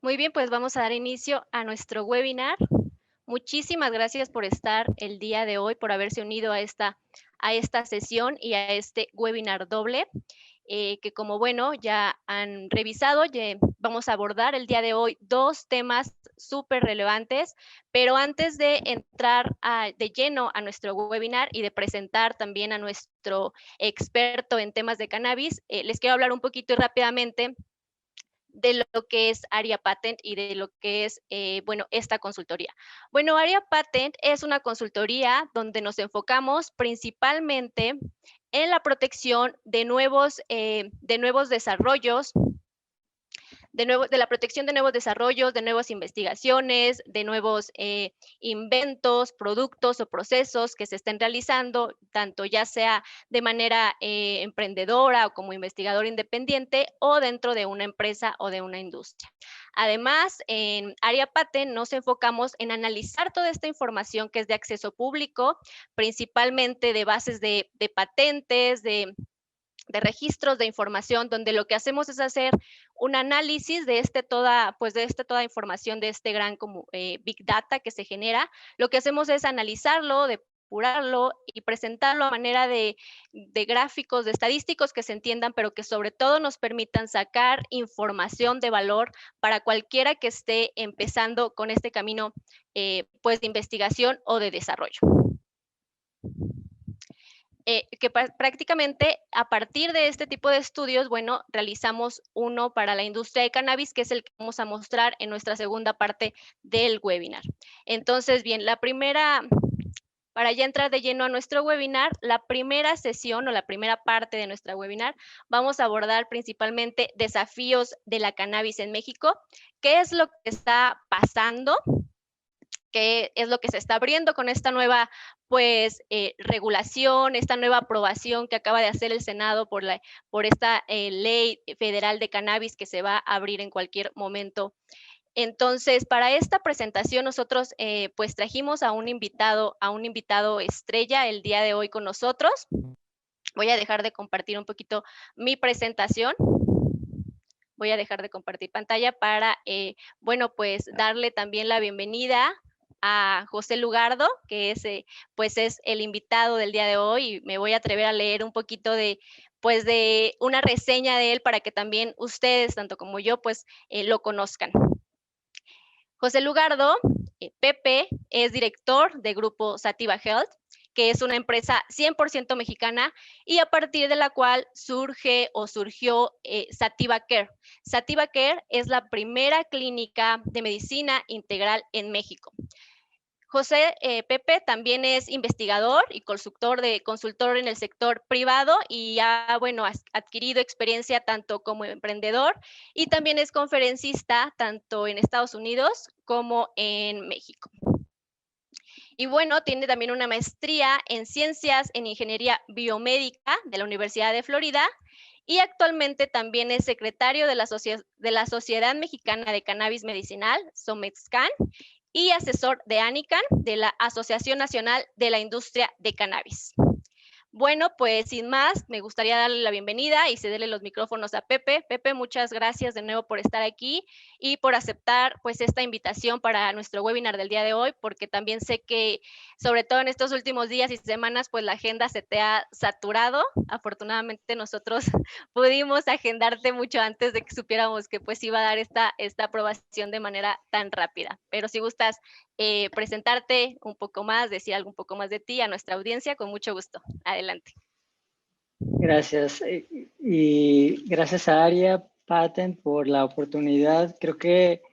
Muy bien, pues vamos a dar inicio a nuestro webinar. Muchísimas gracias por estar el día de hoy, por haberse unido a esta sesión y a este webinar doble, que como bueno, ya han revisado, vamos a abordar el día de hoy dos temas súper relevantes, pero antes de entrar de lleno a nuestro webinar y de presentar también a nuestro experto en temas de cannabis, les quiero hablar un poquito y rápidamente de lo que es Aria Patent y de lo que es, bueno, esta consultoría. Bueno, Aria Patent es una consultoría donde nos enfocamos principalmente en la protección de nuevos desarrollos, de la protección de nuevos desarrollos, de nuevas investigaciones, de nuevos inventos, productos o procesos que se estén realizando, tanto ya sea de manera emprendedora o como investigador independiente o dentro de una empresa o de una industria. Además, en Aria Patent nos enfocamos en analizar toda esta información que es de acceso público, principalmente de bases de patentes, de registros de información, donde lo que hacemos es hacer un análisis de toda información, de este gran como Big Data que se genera. Lo que hacemos es analizarlo, depurarlo y presentarlo a manera de gráficos, de estadísticos que se entiendan, pero que sobre todo nos permitan sacar información de valor para cualquiera que esté empezando con este camino pues de investigación o de desarrollo. Que prácticamente a partir de este tipo de estudios, bueno, realizamos uno para la industria de cannabis, que es el que vamos a mostrar en nuestra segunda parte del webinar. Entonces, bien, para ya entrar de lleno a nuestro webinar, la primera sesión o la primera parte de nuestra webinar, vamos a abordar principalmente desafíos de la cannabis en México, qué es lo que está pasando, qué es lo que se está abriendo con esta nueva regulación, esta nueva aprobación que acaba de hacer el Senado por esta ley federal de cannabis que se va a abrir en cualquier momento. Entonces, para esta presentación nosotros pues trajimos a un invitado estrella el día de hoy con nosotros. Voy a dejar de compartir un poquito mi presentación. Voy a dejar de compartir pantalla para, bueno, pues darle también la bienvenida a José Lugardo, que es el invitado del día de hoy, y me voy a atrever a leer un poquito de una reseña de él para que también ustedes, tanto como yo, pues lo conozcan. José Lugardo, Pepe, es director de Grupo Sativa Health, que es una empresa 100% mexicana y a partir de la cual surgió Sativa Care. Sativa Care es la primera clínica de medicina integral en México. José Pepe también es investigador y consultor en el sector privado y ha, bueno, adquirido experiencia tanto como emprendedor y también es conferencista tanto en Estados Unidos como en México. Y bueno, tiene también una maestría en ciencias en ingeniería biomédica de la Universidad de Florida y actualmente también es secretario de la Sociedad Mexicana de Cannabis Medicinal, SOMEXCAN, y asesor de ANICAN, de la Asociación Nacional de la Industria de Cannabis. Bueno, pues sin más, me gustaría darle la bienvenida y cederle los micrófonos a Pepe. Pepe, muchas gracias de nuevo por estar aquí y por aceptar pues esta invitación para nuestro webinar del día de hoy, porque también sé que sobre todo en estos últimos días y semanas pues la agenda se te ha saturado. Afortunadamente nosotros pudimos agendarte mucho antes de que supiéramos que pues iba a dar esta aprobación de manera tan rápida. Pero si gustas presentarte un poco más, decir algo un poco más de ti a nuestra audiencia, con mucho gusto. Adelante. Gracias. Y gracias a Aria Patent por la oportunidad. Creo que,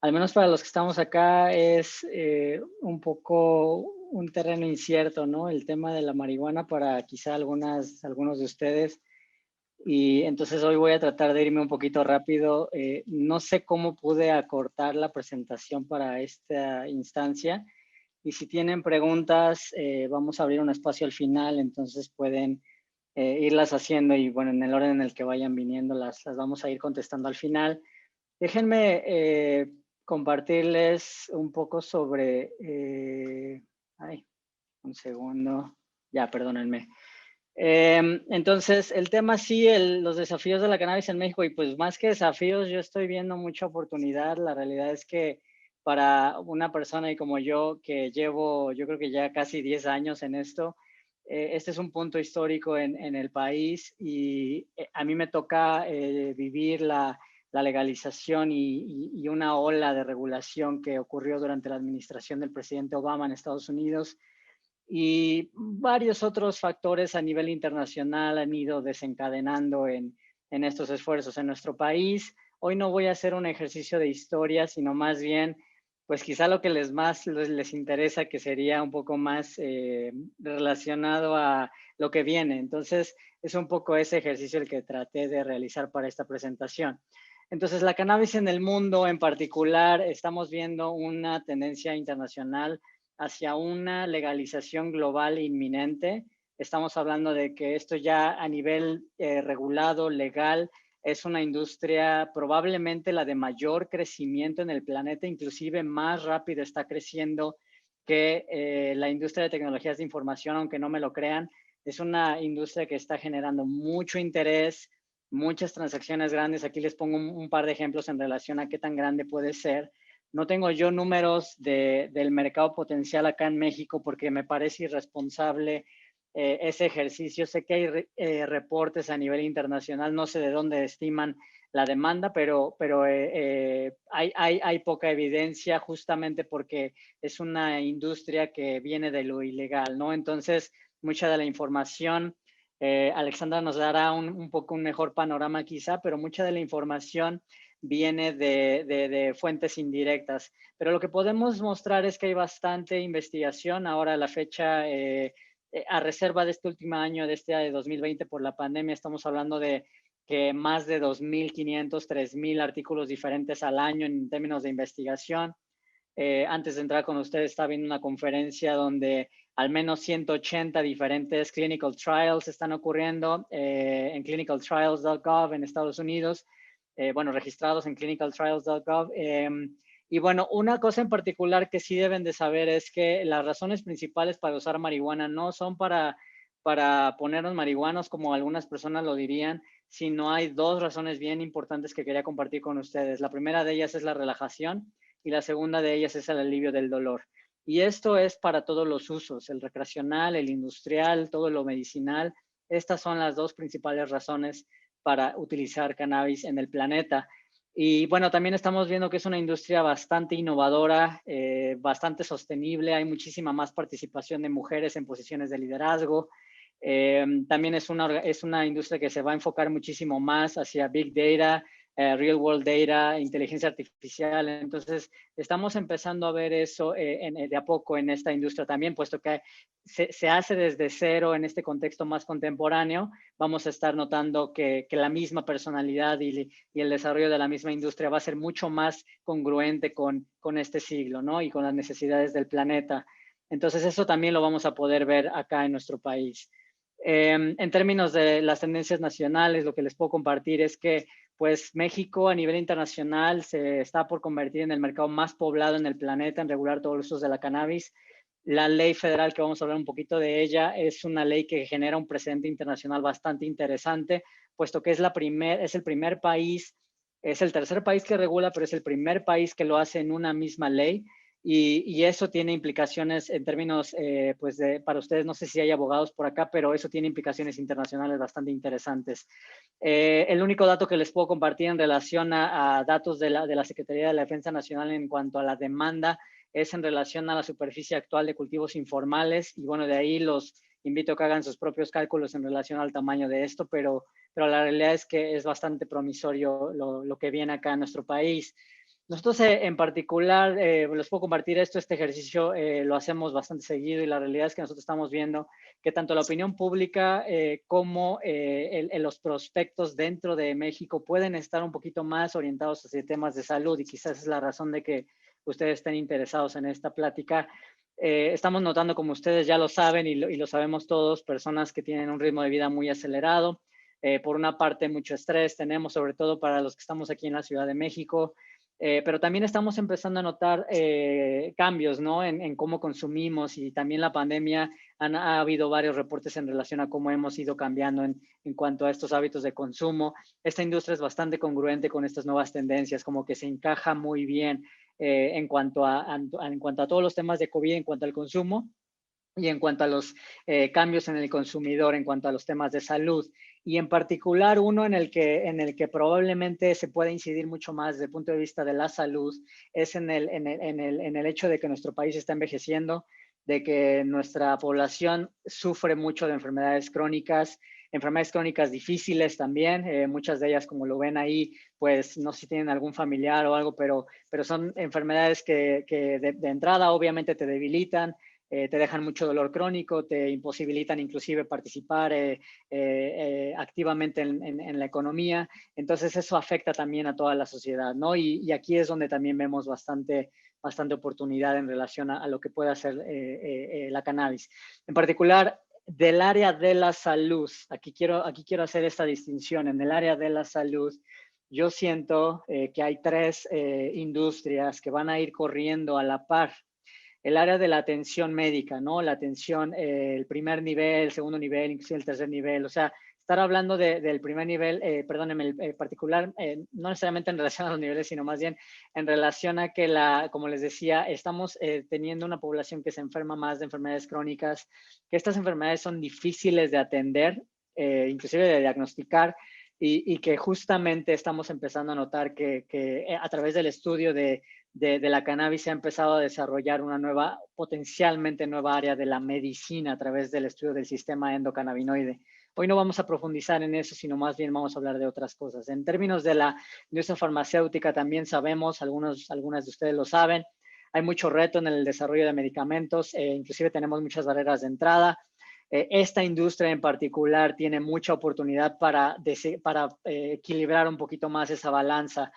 al menos para los que estamos acá, es un poco un terreno incierto, ¿no? El tema de la marihuana para quizá algunos de ustedes. Y entonces hoy voy a tratar de irme un poquito rápido. No sé cómo pude acortar la presentación para esta instancia. Y si tienen preguntas, vamos a abrir un espacio al final, entonces pueden irlas haciendo y bueno, en el orden en el que vayan viniendo las vamos a ir contestando al final. Déjenme compartirles un poco sobre, un segundo, ya, perdónenme. Entonces, el tema sí, los desafíos de la cannabis en México, y pues más que desafíos, yo estoy viendo mucha oportunidad. La realidad es que para una persona y como yo, que llevo, yo creo que ya casi 10 años en esto, este es un punto histórico en el país y a mí me toca vivir la legalización y una ola de regulación que ocurrió durante la administración del presidente Obama en Estados Unidos, y varios otros factores a nivel internacional han ido desencadenando en estos esfuerzos en nuestro país. Hoy no voy a hacer un ejercicio de historia, sino más bien, pues quizá lo que les interesa, que sería un poco más relacionado a lo que viene. Entonces, es un poco ese ejercicio el que traté de realizar para esta presentación. Entonces, la cannabis en el mundo en particular, estamos viendo una tendencia internacional hacia una legalización global inminente. Estamos hablando de que esto ya a nivel regulado, legal, es una industria probablemente la de mayor crecimiento en el planeta, inclusive más rápido está creciendo que la industria de tecnologías de información, aunque no me lo crean. Es una industria que está generando mucho interés, muchas transacciones grandes. Aquí les pongo un par de ejemplos en relación a qué tan grande puede ser. No tengo yo números del mercado potencial acá en México porque me parece irresponsable ese ejercicio. Sé que hay reportes a nivel internacional, no sé de dónde estiman la demanda, pero hay poca evidencia justamente porque es una industria que viene de lo ilegal, ¿no? Entonces, mucha de la información, Alexandra nos dará un poco un mejor panorama quizá, pero mucha de la información viene de fuentes indirectas. Pero lo que podemos mostrar es que hay bastante investigación. Ahora a la fecha, a reserva de este último año, de este año de 2020 por la pandemia, estamos hablando de que más de 2.500, 3.000 artículos diferentes al año en términos de investigación. Antes de entrar con ustedes estaba viendo una conferencia donde al menos 180 diferentes clinical trials están ocurriendo en clinicaltrials.gov en Estados Unidos, bueno, registrados en clinicaltrials.gov. Y bueno, una cosa en particular que sí deben de saber es que las razones principales para usar marihuana no son para ponernos marihuanos, como algunas personas lo dirían, sino hay dos razones bien importantes que quería compartir con ustedes. La primera de ellas es la relajación y la segunda de ellas es el alivio del dolor. Y esto es para todos los usos, el recreacional, el industrial, todo lo medicinal. Estas son las dos principales razones para utilizar cannabis en el planeta. Y bueno, también estamos viendo que es una industria bastante innovadora, bastante sostenible. Hay muchísima más participación de mujeres en posiciones de liderazgo. También es una industria que se va a enfocar muchísimo más hacia Big Data, real world data, inteligencia artificial. Entonces, estamos empezando a ver eso de a poco en esta industria también, puesto que se hace desde cero en este contexto más contemporáneo. Vamos a estar notando que la misma personalidad y el desarrollo de la misma industria va a ser mucho más congruente con este siglo, ¿no? Y con las necesidades del planeta. Entonces, eso también lo vamos a poder ver acá en nuestro país. En términos de las tendencias nacionales, lo que les puedo compartir es que pues México a nivel internacional se está por convertir en el mercado más poblado en el planeta en regular todos los usos de la cannabis. La ley federal, que vamos a hablar un poquito de ella, es una ley que genera un precedente internacional bastante interesante, puesto que es el primer país, es el tercer país que regula, pero es el primer país que lo hace en una misma ley. Y eso tiene implicaciones en términos, pues, para ustedes, no sé si hay abogados por acá, pero eso tiene implicaciones internacionales bastante interesantes. El único dato que les puedo compartir en relación a datos de la Secretaría de la Defensa Nacional en cuanto a la demanda es en relación a la superficie actual de cultivos informales. Y bueno, de ahí los invito a que hagan sus propios cálculos en relación al tamaño de esto, pero la realidad es que es bastante promisorio lo que viene acá en nuestro país. Nosotros en particular, les puedo compartir este ejercicio lo hacemos bastante seguido y la realidad es que nosotros estamos viendo que tanto la opinión pública como los prospectos dentro de México pueden estar un poquito más orientados hacia temas de salud y quizás es la razón de que ustedes estén interesados en esta plática. Estamos notando, como ustedes ya lo saben y lo sabemos todos, personas que tienen un ritmo de vida muy acelerado. Por una parte, mucho estrés tenemos, sobre todo para los que estamos aquí en la Ciudad de México. pero también estamos empezando a notar cambios, ¿no? En cómo consumimos, y también la pandemia ha habido varios reportes en relación a cómo hemos ido cambiando en cuanto a estos hábitos de consumo. Esta industria es bastante congruente con estas nuevas tendencias, como que se encaja muy bien en cuanto a todos los temas de COVID, en cuanto al consumo, y en cuanto a los cambios en el consumidor, en cuanto a los temas de salud, y en particular uno en el que probablemente se puede incidir mucho más desde el punto de vista de la salud, es en el hecho de que nuestro país está envejeciendo, de que nuestra población sufre mucho de enfermedades crónicas difíciles también, muchas de ellas, como lo ven ahí, pues no sé si tienen algún familiar o algo, pero son enfermedades que de entrada obviamente te debilitan, te dejan mucho dolor crónico, te imposibilitan inclusive participar activamente en la economía. Entonces eso afecta también a toda la sociedad, ¿no? Y aquí es donde también vemos bastante oportunidad en relación a lo que puede hacer la cannabis. En particular, del área de la salud, aquí quiero hacer esta distinción. En el área de la salud, yo siento que hay tres industrias que van a ir corriendo a la par. El área de la atención médica, ¿no? La atención, el primer nivel, el segundo nivel, inclusive el tercer nivel. O sea, estar hablando del primer nivel, perdónenme, particular, no necesariamente en relación a los niveles, sino más bien en relación a que, como les decía, estamos teniendo una población que se enferma más de enfermedades crónicas, que estas enfermedades son difíciles de atender, inclusive de diagnosticar, y que justamente estamos empezando a notar que a través del estudio de la cannabis se ha empezado a desarrollar una potencialmente nueva área de la medicina a través del estudio del sistema endocannabinoide. Hoy no vamos a profundizar en eso, sino más bien vamos a hablar de otras cosas. En términos de la industria farmacéutica, también sabemos, algunas de ustedes lo saben, hay mucho reto en el desarrollo de medicamentos, inclusive tenemos muchas barreras de entrada. Esta industria en particular tiene mucha oportunidad para equilibrar un poquito más esa balanza.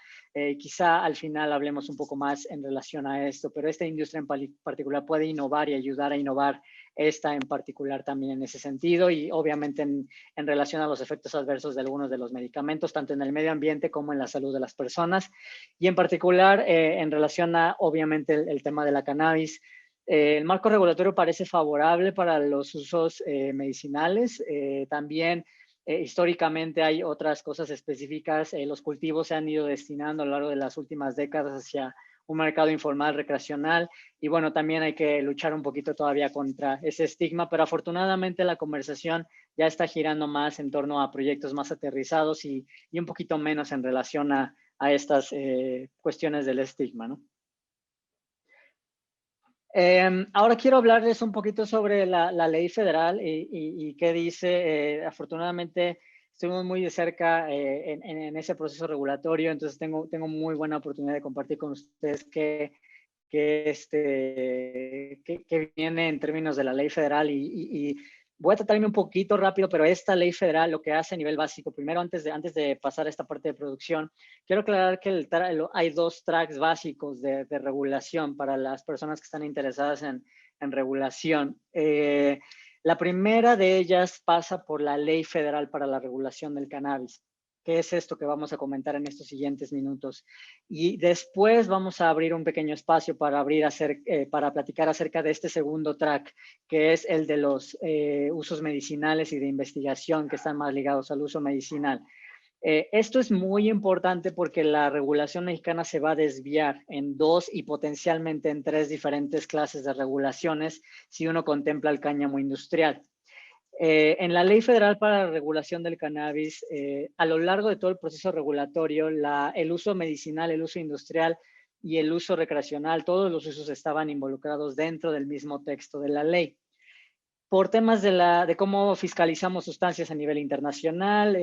Quizá al final hablemos un poco más en relación a esto, pero esta industria en particular puede innovar y ayudar a innovar esta en particular también en ese sentido, y obviamente en relación a los efectos adversos de algunos de los medicamentos, tanto en el medio ambiente como en la salud de las personas, y en particular en relación a obviamente el tema de la cannabis. El marco regulatorio parece favorable para los usos medicinales. También históricamente hay otras cosas específicas. Los cultivos se han ido destinando a lo largo de las últimas décadas hacia un mercado informal recreacional, y bueno, también hay que luchar un poquito todavía contra ese estigma, pero afortunadamente la conversación ya está girando más en torno a proyectos más aterrizados y un poquito menos en relación a estas cuestiones del estigma, ¿no? Ahora quiero hablarles un poquito sobre la ley federal y qué dice. Afortunadamente, estuvimos muy de cerca en ese proceso regulatorio, entonces tengo muy buena oportunidad de compartir con ustedes qué viene en términos de la ley federal, y voy a tratarme un poquito rápido, pero esta ley federal lo que hace a nivel básico, primero antes de pasar a esta parte de producción, quiero aclarar que hay dos tracks básicos de regulación para las personas que están interesadas en regulación. La primera de ellas pasa por la Ley Federal para la Regulación del Cannabis. ¿Qué es esto que vamos a comentar en estos siguientes minutos? Y después vamos a abrir un pequeño espacio para platicar acerca de este segundo track, que es el de los usos medicinales y de investigación que están más ligados al uso medicinal. Esto es muy importante porque la regulación mexicana se va a desviar en dos y potencialmente en tres diferentes clases de regulaciones si uno contempla el cáñamo industrial. En la Ley Federal para la Regulación del Cannabis, a lo largo de todo el proceso regulatorio, el uso medicinal, el uso industrial y el uso recreacional, todos los usos estaban involucrados dentro del mismo texto de la ley. Por temas de cómo fiscalizamos sustancias a nivel internacional,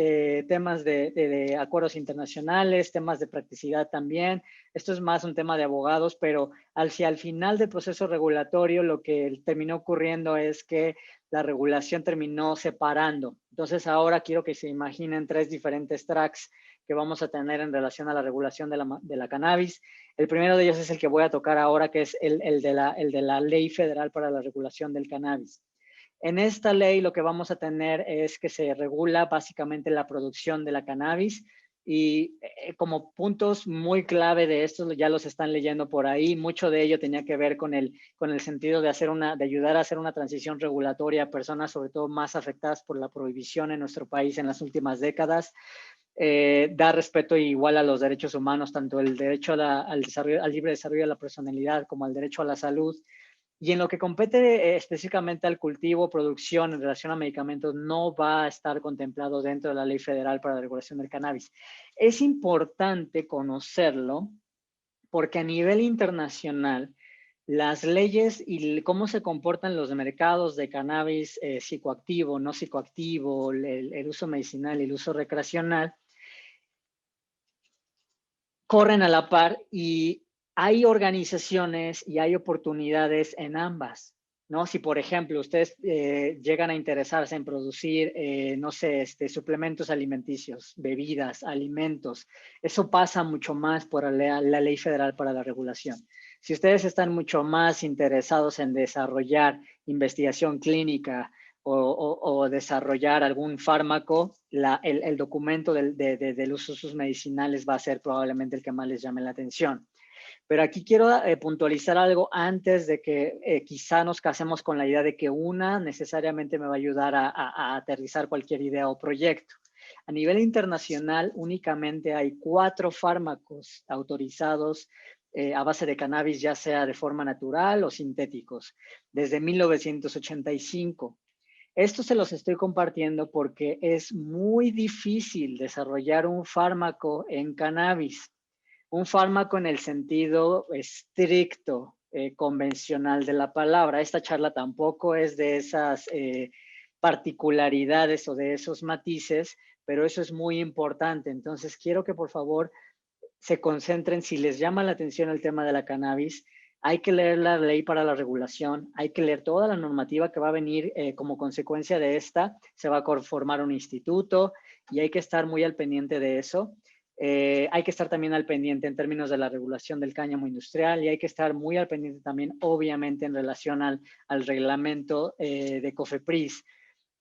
temas de acuerdos internacionales, temas de practicidad también. Esto es más un tema de abogados, pero hacia el final del proceso regulatorio lo que terminó ocurriendo es que la regulación terminó separando. Entonces ahora quiero que se imaginen tres diferentes tracks que vamos a tener en relación a la regulación de la cannabis. El primero de ellos es el que voy a tocar ahora, que es el de la Ley Federal para la Regulación del Cannabis. En esta ley lo que vamos a tener es que se regula básicamente la producción de la cannabis, Y como puntos muy clave de estos, ya los están leyendo por ahí, mucho de ello tenía que ver con el sentido de, de ayudar a hacer una transición regulatoria a personas sobre todo más afectadas por la prohibición en nuestro país en las últimas décadas. Dar respeto igual a los derechos humanos, tanto el derecho al libre desarrollo de la personalidad como al derecho a la salud. Y en lo que compete específicamente al cultivo, producción en relación a medicamentos, no va a estar contemplado dentro de la Ley Federal para la Regulación del Cannabis. Es importante conocerlo porque a nivel internacional, las leyes y cómo se comportan los mercados de cannabis psicoactivo, no psicoactivo, el uso medicinal y el uso recreacional, corren a la par y hay organizaciones y hay oportunidades en ambas, ¿no? Si, por ejemplo, ustedes llegan a interesarse en producir, no sé, suplementos alimenticios, bebidas, alimentos, eso pasa mucho más por la Ley Federal para la Regulación. Si ustedes están mucho más interesados en desarrollar investigación clínica, o desarrollar algún fármaco, el documento del uso de sus medicinales va a ser probablemente el que más les llame la atención. Pero aquí quiero puntualizar algo antes de que quizá nos casemos con la idea de que una necesariamente me va a ayudar a aterrizar cualquier idea o proyecto. A nivel internacional, únicamente hay 4 fármacos autorizados a base de cannabis, ya sea de forma natural o sintéticos, desde 1985. Esto se los estoy compartiendo porque es muy difícil desarrollar un fármaco en cannabis. Un fármaco en el sentido estricto, convencional de la palabra. Esta charla tampoco es de esas particularidades o de esos matices, pero eso es muy importante. Entonces, quiero que por favor se concentren, si les llama la atención el tema de la cannabis, hay que leer la ley para la regulación, hay que leer toda la normativa que va a venir como consecuencia de esta, se va a formar un instituto y hay que estar muy al pendiente de eso. Hay que estar también al pendiente en términos de la regulación del cáñamo industrial y hay que estar muy al pendiente también, obviamente, en relación al reglamento de COFEPRIS.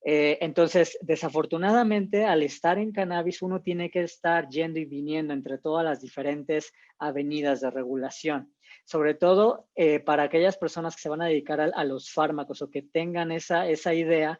Entonces, desafortunadamente, al estar en cannabis, uno tiene que estar yendo y viniendo entre todas las diferentes avenidas de regulación. Sobre todo para aquellas personas que se van a dedicar a los fármacos o que tengan esa idea,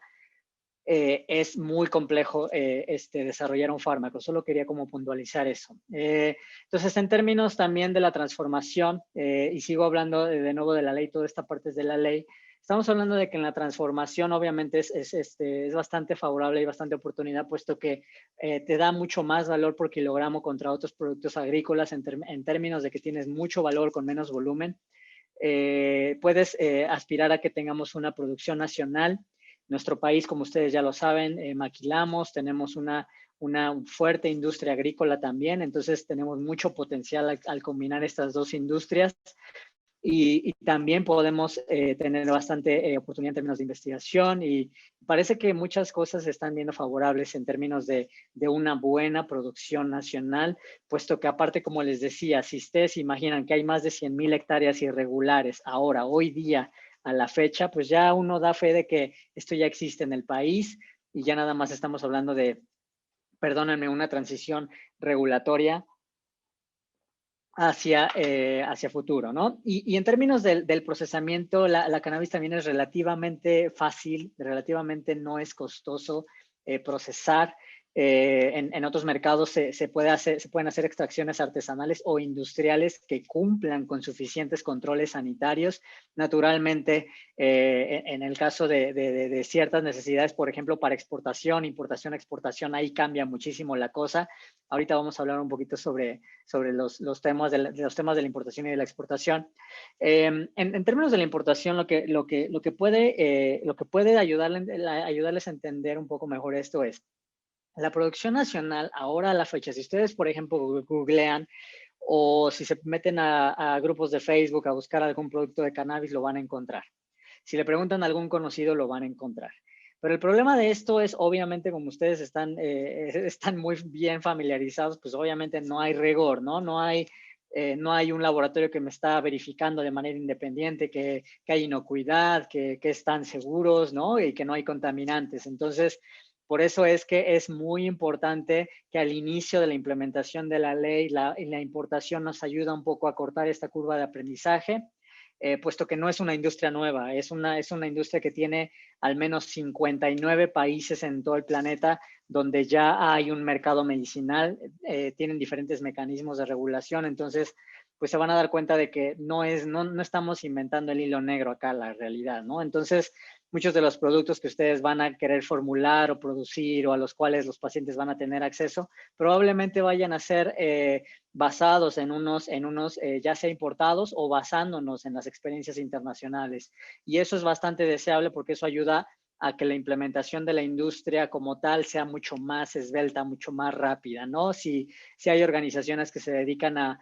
es muy complejo desarrollar un fármaco. Solo quería como puntualizar eso. Entonces, en términos también de la transformación, y sigo hablando de nuevo de la ley, toda esta parte es de la ley, estamos hablando de que en la transformación obviamente es bastante favorable y bastante oportunidad, puesto que te da mucho más valor por kilogramo contra otros productos agrícolas en términos de que tienes mucho valor con menos volumen. Puedes aspirar a que tengamos una producción nacional. Nuestro país, como ustedes ya lo saben, maquilamos, tenemos una fuerte industria agrícola también, entonces tenemos mucho potencial al combinar estas dos industrias. Y también podemos tener bastante oportunidad en términos de investigación y parece que muchas cosas se están viendo favorables en términos de una buena producción nacional, puesto que aparte, como les decía, si ustedes imaginan que hay más de 100,000 hectáreas irregulares ahora, hoy día, a la fecha, pues ya uno da fe de que esto ya existe en el país y ya nada más estamos hablando de, perdónenme, una transición regulatoria hacia futuro, ¿no? Y en términos del procesamiento, la cannabis también es relativamente fácil, relativamente no es costoso procesar. En otros mercados se pueden hacer extracciones artesanales o industriales que cumplan con suficientes controles sanitarios. Naturalmente, en el caso de ciertas necesidades, por ejemplo, para exportación, importación, exportación, ahí cambia muchísimo la cosa. Ahorita vamos a hablar un poquito sobre los temas de la importación y de la exportación. En términos de la importación, lo que puede ayudarles a entender un poco mejor esto es, la producción nacional, ahora a la fecha, si ustedes, por ejemplo, googlean o si se meten a grupos de Facebook a buscar algún producto de cannabis, lo van a encontrar. Si le preguntan a algún conocido, lo van a encontrar. Pero el problema de esto es, obviamente, como ustedes están muy bien familiarizados, pues obviamente no hay rigor, ¿no? No hay un laboratorio que me está verificando de manera independiente que hay inocuidad, que están seguros, ¿no? Y que no hay contaminantes. Entonces, Por eso es que es muy importante que al inicio de la implementación de la ley, la importación nos ayuda un poco a cortar esta curva de aprendizaje, puesto que no es una industria nueva, es una industria que tiene al menos 59 países en todo el planeta donde ya hay un mercado medicinal, tienen diferentes mecanismos de regulación, entonces pues se van a dar cuenta de que no estamos inventando el hilo negro acá, la realidad, ¿no? Entonces, muchos de los productos que ustedes van a querer formular o producir o a los cuales los pacientes van a tener acceso, probablemente vayan a ser basados en unos ya sea importados o basándonos en las experiencias internacionales. Y eso es bastante deseable porque eso ayuda a que la implementación de la industria como tal sea mucho más esbelta, mucho más rápida, ¿no? Si hay organizaciones que se dedican a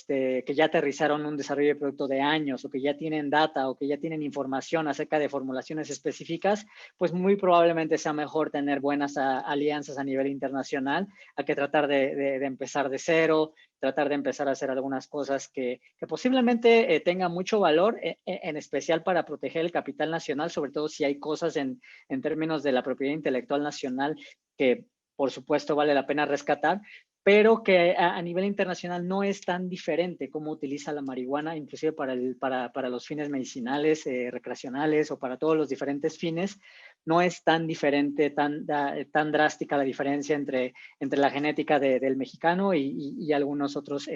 que ya aterrizaron un desarrollo de producto de años o que ya tienen data o que ya tienen información acerca de formulaciones específicas, pues muy probablemente sea mejor tener buenas alianzas a nivel internacional a que tratar de empezar de cero, tratar de empezar a hacer algunas cosas que posiblemente tengan mucho valor, en especial para proteger el capital nacional, sobre todo si hay cosas en términos de la propiedad intelectual nacional que por supuesto vale la pena rescatar, pero que a nivel internacional no es tan diferente cómo utiliza la marihuana, inclusive para los fines medicinales, recreacionales o para todos los diferentes fines. No es tan diferente, tan drástica la diferencia entre la genética del mexicano y algunos otros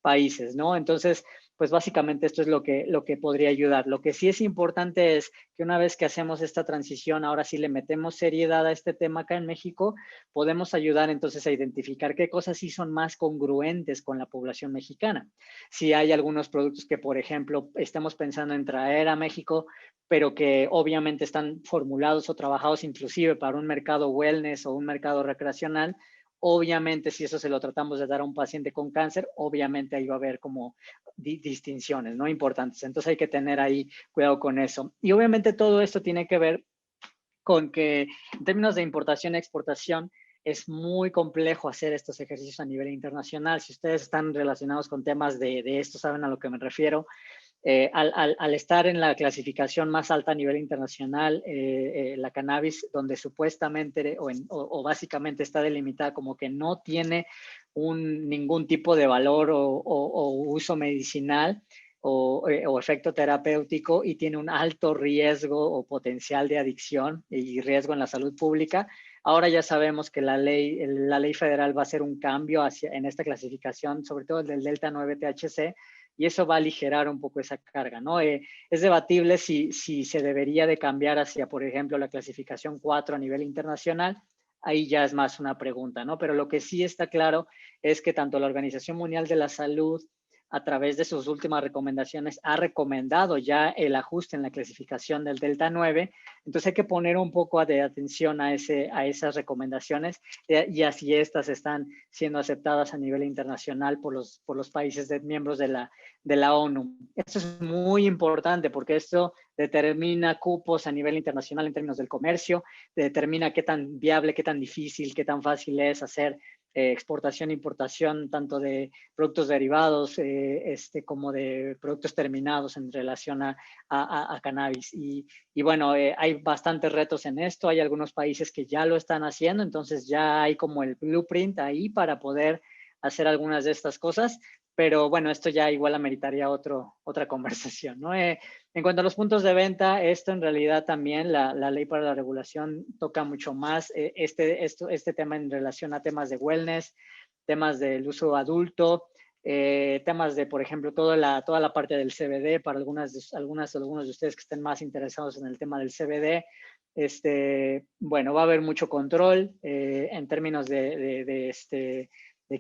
países, ¿no? Entonces, pues básicamente esto es lo que podría ayudar. Lo que sí es importante es que una vez que hacemos esta transición, ahora sí le metemos seriedad a este tema acá en México, podemos ayudar entonces a identificar qué cosas sí son más congruentes con la población mexicana. Si hay algunos productos que, por ejemplo, estamos pensando en traer a México, pero que obviamente están formulados o trabajados inclusive para un mercado wellness o un mercado recreacional, obviamente si eso se lo tratamos de dar a un paciente con cáncer, obviamente ahí va a haber como distinciones, ¿no? Importantes. Entonces hay que tener ahí cuidado con eso. Y obviamente todo esto tiene que ver con que en términos de importación y exportación es muy complejo hacer estos ejercicios a nivel internacional. Si ustedes están relacionados con temas de esto, saben a lo que me refiero. Al estar en la clasificación más alta a nivel internacional, la cannabis, donde supuestamente o básicamente está delimitada como que no tiene ningún tipo de valor o uso medicinal, o efecto terapéutico y tiene un alto riesgo o potencial de adicción y riesgo en la salud pública. Ahora ya sabemos que la ley federal va a hacer un cambio en esta clasificación, sobre todo el del Delta 9 THC, y eso va a aligerar un poco esa carga, ¿no? Es debatible si se debería de cambiar hacia, por ejemplo, la clasificación 4 a nivel internacional. Ahí ya es más una pregunta, ¿no? Pero lo que sí está claro es que tanto la Organización Mundial de la Salud, a través de sus últimas recomendaciones, ha recomendado ya el ajuste en la clasificación del Delta 9. Entonces hay que poner un poco de atención a esas recomendaciones y así estas están siendo aceptadas a nivel internacional por los países miembros de la ONU. Esto es muy importante porque esto determina cupos a nivel internacional en términos del comercio, determina qué tan viable, qué tan difícil, qué tan fácil es hacer exportación e importación tanto de productos derivados como de productos terminados en relación a cannabis. Y bueno, hay bastantes retos en esto, hay algunos países que ya lo están haciendo, entonces ya hay como el blueprint ahí para poder hacer algunas de estas cosas, pero bueno, esto ya igual ameritaría otra conversación, ¿no? En cuanto a los puntos de venta, esto en realidad también, la ley para la regulación toca mucho más este tema en relación a temas de wellness, temas del uso adulto, temas de, por ejemplo, toda la parte del CBD, para algunos de ustedes que estén más interesados en el tema del CBD. Bueno, va a haber mucho control en términos de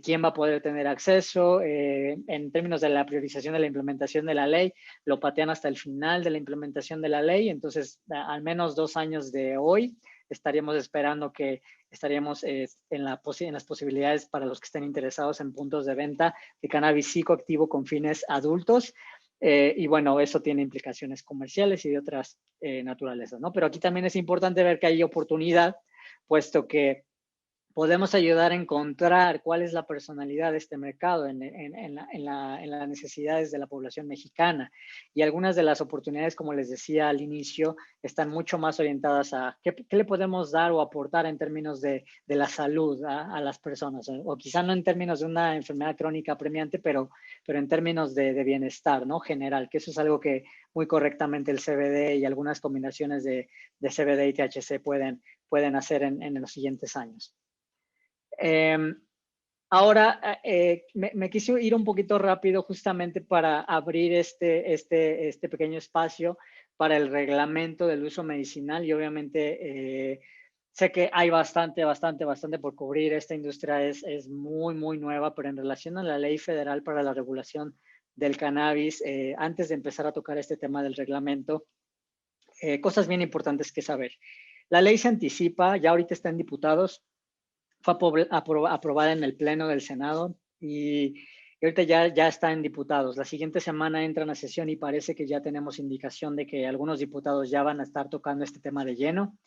quién va a poder tener acceso, en términos de la priorización de la implementación de la ley, lo patean hasta el final de la implementación de la ley, entonces al menos 2 años de hoy estaríamos esperando que estaríamos en las posibilidades para los que estén interesados en puntos de venta de cannabis psicoactivo con fines adultos. Y bueno, eso tiene implicaciones comerciales y de otras naturalezas, ¿no? Pero aquí también es importante ver que hay oportunidad, puesto que podemos ayudar a encontrar cuál es la personalidad de este mercado en las necesidades de la población mexicana. Y algunas de las oportunidades, como les decía al inicio, están mucho más orientadas a qué le podemos dar o aportar en términos de la salud a las personas, o quizá no en términos de una enfermedad crónica apremiante, pero en términos de bienestar, ¿no? General, que eso es algo que muy correctamente el CBD y algunas combinaciones de CBD y THC pueden hacer en los siguientes años. Ahora, me quise ir un poquito rápido justamente para abrir este pequeño espacio para el reglamento del uso medicinal y obviamente sé que hay bastante por cubrir. Esta industria es muy nueva, pero en relación a la Ley Federal para la Regulación del Cannabis, antes de empezar a tocar este tema del reglamento, cosas bien importantes que saber. La ley se anticipa, ya ahorita está en diputados, fue aprobada en el Pleno del Senado y ahorita ya está en diputados. La siguiente semana entran a sesión y parece que ya tenemos indicación de que algunos diputados ya van a estar tocando este tema de lleno.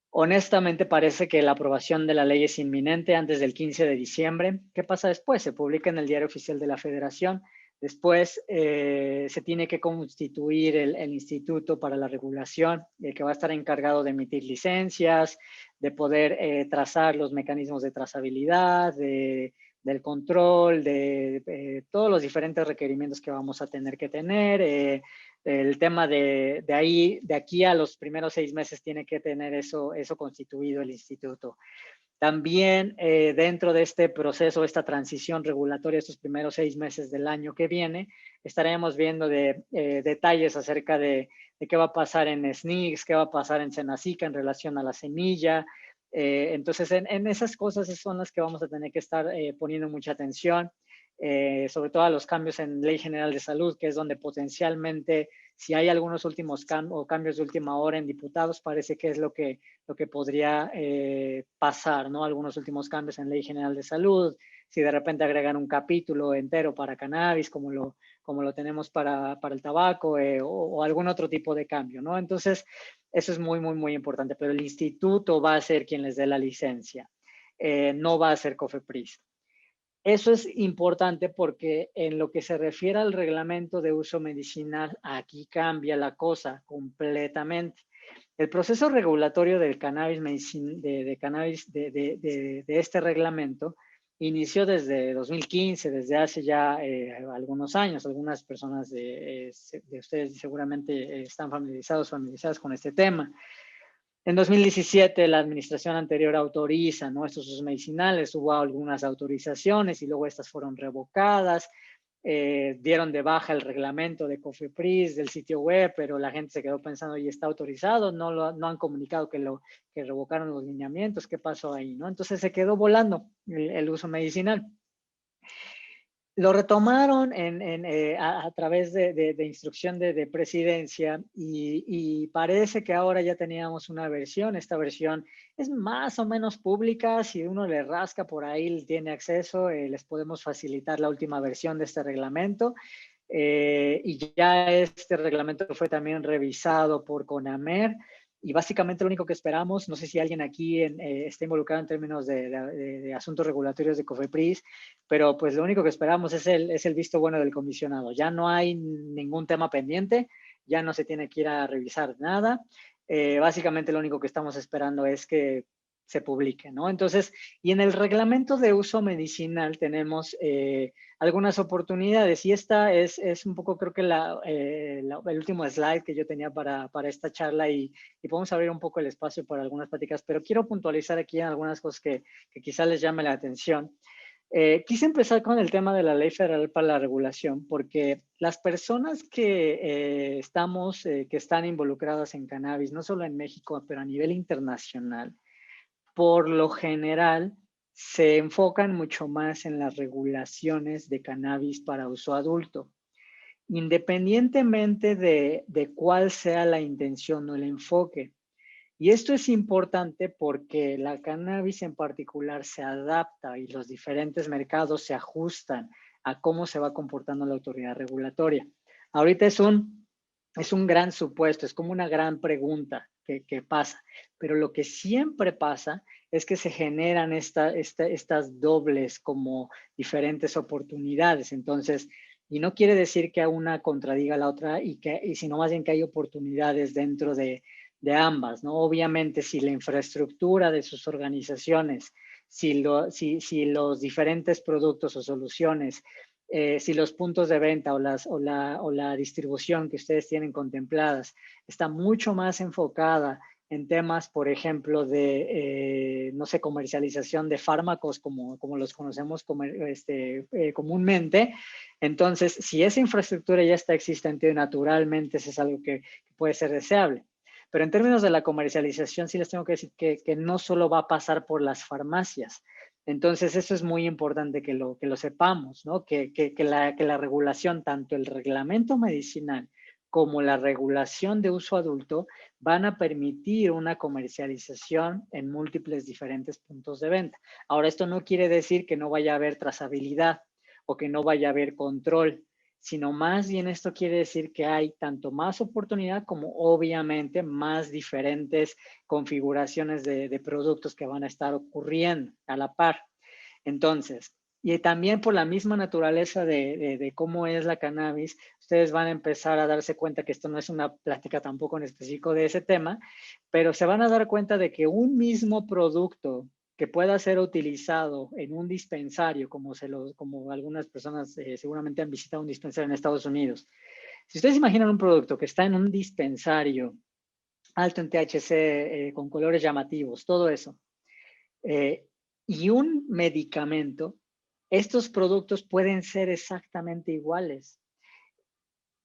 Honestamente parece que la aprobación de la ley es inminente antes del 15 de diciembre. ¿Qué pasa después? Se publica en el Diario Oficial de la Federación. Después se tiene que constituir el Instituto para la Regulación, que va a estar encargado de emitir licencias, de poder trazar los mecanismos de trazabilidad, del control, de todos los diferentes requerimientos que vamos a tener que tener. El tema de aquí a los primeros 6 meses tiene que tener eso constituido el instituto. También dentro de este proceso, esta transición regulatoria, estos primeros 6 meses del año que viene, estaremos viendo detalles acerca de qué va a pasar en SNICS, qué va a pasar en Senacica en relación a la semilla. Entonces, en esas cosas son las que vamos a tener que estar poniendo mucha atención, sobre todo a los cambios en Ley General de Salud, que es donde potencialmente, si hay algunos últimos cambios de última hora en diputados, parece que es lo que podría pasar, ¿no? Algunos últimos cambios en Ley General de Salud, si de repente agregan un capítulo entero para cannabis, como lo tenemos para el tabaco, o algún otro tipo de cambio, ¿no? Entonces, eso es muy importante, pero el instituto va a ser quien les dé la licencia, no va a ser COFEPRIS. Eso es importante porque en lo que se refiere al reglamento de uso medicinal, aquí cambia la cosa completamente. El proceso regulatorio del cannabis de este reglamento inició desde 2015, desde hace ya algunos años. Algunas personas de ustedes seguramente están familiarizadas con este tema. En 2017, la administración anterior autoriza, ¿no?, estos usos medicinales, hubo algunas autorizaciones y luego estas fueron revocadas, dieron de baja el reglamento de COFEPRIS del sitio web, pero la gente se quedó pensando, ¿y está autorizado? No han comunicado que revocaron los lineamientos, ¿qué pasó ahí, no? Entonces se quedó volando el uso medicinal. Lo retomaron a través de instrucción de presidencia y parece que ahora ya teníamos una versión. Esta versión es más o menos pública. Si uno le rasca por ahí, tiene acceso, les podemos facilitar la última versión de este reglamento. Y ya este reglamento fue también revisado por CONAMER. Y básicamente lo único que esperamos, no sé si alguien aquí está involucrado en términos de asuntos regulatorios de COFEPRIS, pero pues lo único que esperamos es el visto bueno del comisionado. Ya no hay ningún tema pendiente, ya no se tiene que ir a revisar nada. Básicamente lo único que estamos esperando es que se publique, ¿no? Entonces, y en el reglamento de uso medicinal tenemos algunas oportunidades y esta es un poco, creo que el último slide que yo tenía para esta charla y podemos abrir un poco el espacio para algunas pláticas, pero quiero puntualizar aquí en algunas cosas que quizás les llame la atención. Quise empezar con el tema de la Ley Federal para la Regulación, porque las personas que están involucradas en cannabis, no solo en México, pero a nivel internacional, por lo general se enfocan mucho más en las regulaciones de cannabis para uso adulto. Independientemente de cuál sea la intención o el enfoque. Y esto es importante porque la cannabis en particular se adapta y los diferentes mercados se ajustan a cómo se va comportando la autoridad regulatoria. Ahorita es un gran supuesto, es como una gran pregunta, que pasa. Pero lo que siempre pasa es que se generan estas dobles como diferentes oportunidades. Entonces, y no quiere decir que una contradiga a la otra, sino más bien que hay oportunidades dentro de ambas, ¿no? Obviamente, si la infraestructura de sus organizaciones, si los diferentes productos o soluciones, si los puntos de venta o la distribución que ustedes tienen contempladas está mucho más enfocada en temas, por ejemplo, de, no sé, comercialización de fármacos como los conocemos comúnmente. Entonces, si esa infraestructura ya está existente, naturalmente eso es algo que puede ser deseable. Pero en términos de la comercialización, sí les tengo que decir que no solo va a pasar por las farmacias. Entonces, eso es muy importante que lo sepamos, ¿no? Que la regulación, tanto el reglamento medicinal como la regulación de uso adulto, van a permitir una comercialización en múltiples diferentes puntos de venta. Ahora, esto no quiere decir que no vaya a haber trazabilidad o que no vaya a haber control, sino más bien esto quiere decir que hay tanto más oportunidad como obviamente más diferentes configuraciones de productos que van a estar ocurriendo a la par. Entonces, y también por la misma naturaleza de cómo es la cannabis, ustedes van a empezar a darse cuenta que esto no es una plática tampoco en específico de ese tema, pero se van a dar cuenta de que un mismo producto que pueda ser utilizado en un dispensario, como algunas personas seguramente han visitado un dispensario en Estados Unidos. Si ustedes imaginan un producto que está en un dispensario alto en THC, con colores llamativos, todo eso, y un medicamento, estos productos pueden ser exactamente iguales.